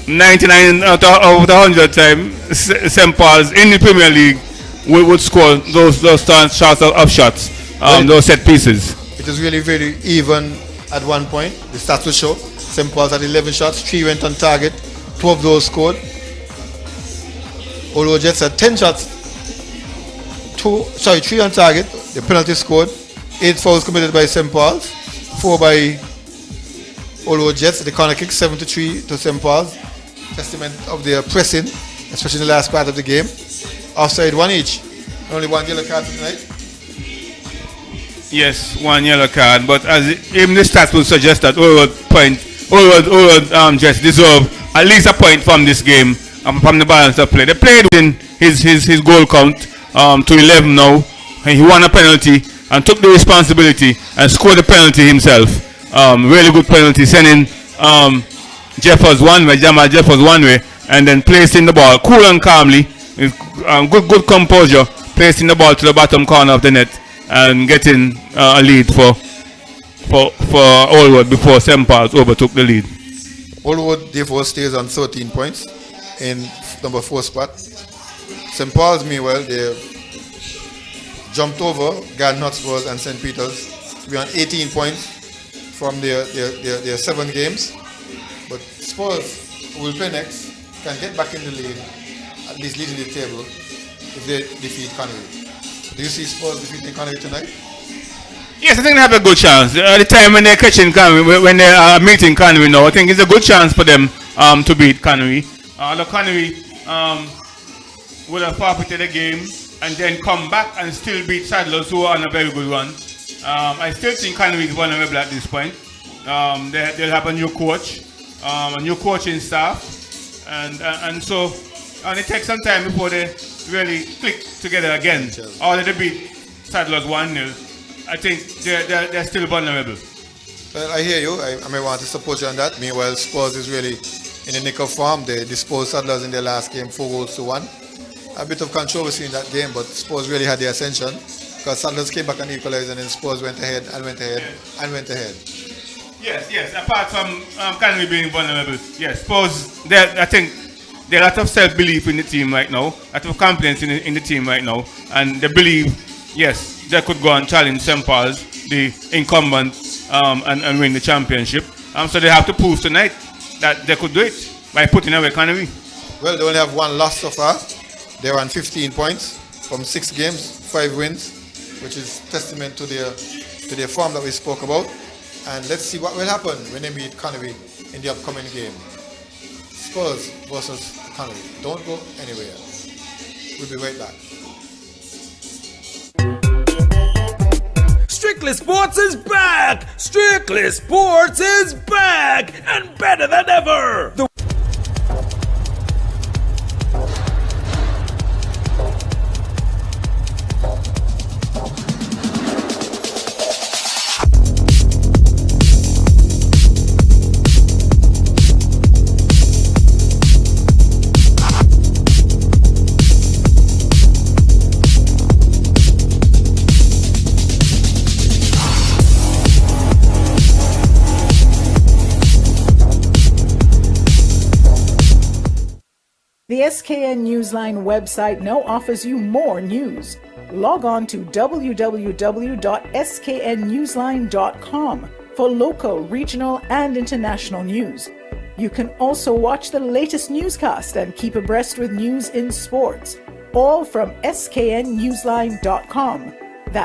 [SPEAKER 3] 99 out of 100 times St. Paul's in the Premier League would score those shots of shots, those set pieces.
[SPEAKER 2] It is really very even at one point. The stats will show St. Paul's had 11 shots, 3 went on target, 2 of those scored. Old Jets had 10 shots, 3 on target, the penalty scored, 8 fouls committed by St. Paul's, 4 by Old Jets, the corner kick 7-3 to St. Paul's. Testament of their pressing, especially in the last part of the game. Offside 1 each. Only 1 yellow card tonight.
[SPEAKER 3] Yes, 1 yellow card, but as even the stats will suggest that Old Jets deserve at least a point from this game, from the balance of play. They played within his goal count to 11 now. And he won a penalty and took the responsibility and scored the penalty himself. Really good penalty, sending Jeffers one way, Jamal Jeffers one way, and then placing the ball cool and calmly, with good composure, placing the ball to the bottom corner of the net and getting a lead for Oldwood before St. Paul's overtook the lead.
[SPEAKER 2] Oldwood therefore stays on 13 points in number 4 spot. St. Paul's, meanwhile, they jumped over Garden Hotspurs and St. Peter's to be on 18 points from their 7 games. But Spurs, who will play next, can get back in the lead, at least leading the table, if they defeat Connery. Do you see Spurs defeating Connery tonight?
[SPEAKER 3] Yes, I think they have a good chance. At the time when they're catching Connery, when they are meeting Connery now, I think it's a good chance for them to beat Connery. The Connery will have forfeited the game and then come back and still beat Saddlers, who are on a very good run. I still think Connery is vulnerable at this point. They'll have a new coach, a new coaching staff, and so And it takes some time before they really click together again. Although they beat Saddlers 1-0, I think they're still vulnerable.
[SPEAKER 2] Well, I hear you. I may want to support you on that. Meanwhile, Spurs is really in the nick of form. They disposed Saddlers in their last game 4-1. A bit of controversy in that game, but Spurs really had the ascension because Saddlers came back and equalized, and then Spurs went ahead and went ahead and went ahead.
[SPEAKER 3] Yes. Apart from Canley being vulnerable, yes, Spurs. I think there are a lot of self-belief in the team right now, a lot of confidence in the team right now, and they believe, yes, they could go and challenge St. Paul's, the incumbent, and win the championship. So they have to prove tonight that they could do it by putting away Canley.
[SPEAKER 2] Well, they only have one loss so far. They're on 15 points from 6 games, 5 wins, which is testament to their form that we spoke about. And let's see what will happen when they meet Canley in the upcoming game. Spurs versus Canley. Don't go anywhere. We'll be right back.
[SPEAKER 7] Strictly Sports is back! Strictly Sports is back! And better than ever!
[SPEAKER 5] The SKN Newsline website now offers you more news. Log on to www.sknnewsline.com for local, regional, and international news. You can also watch the latest newscast and keep abreast with news in sports, all from sknnewsline.com.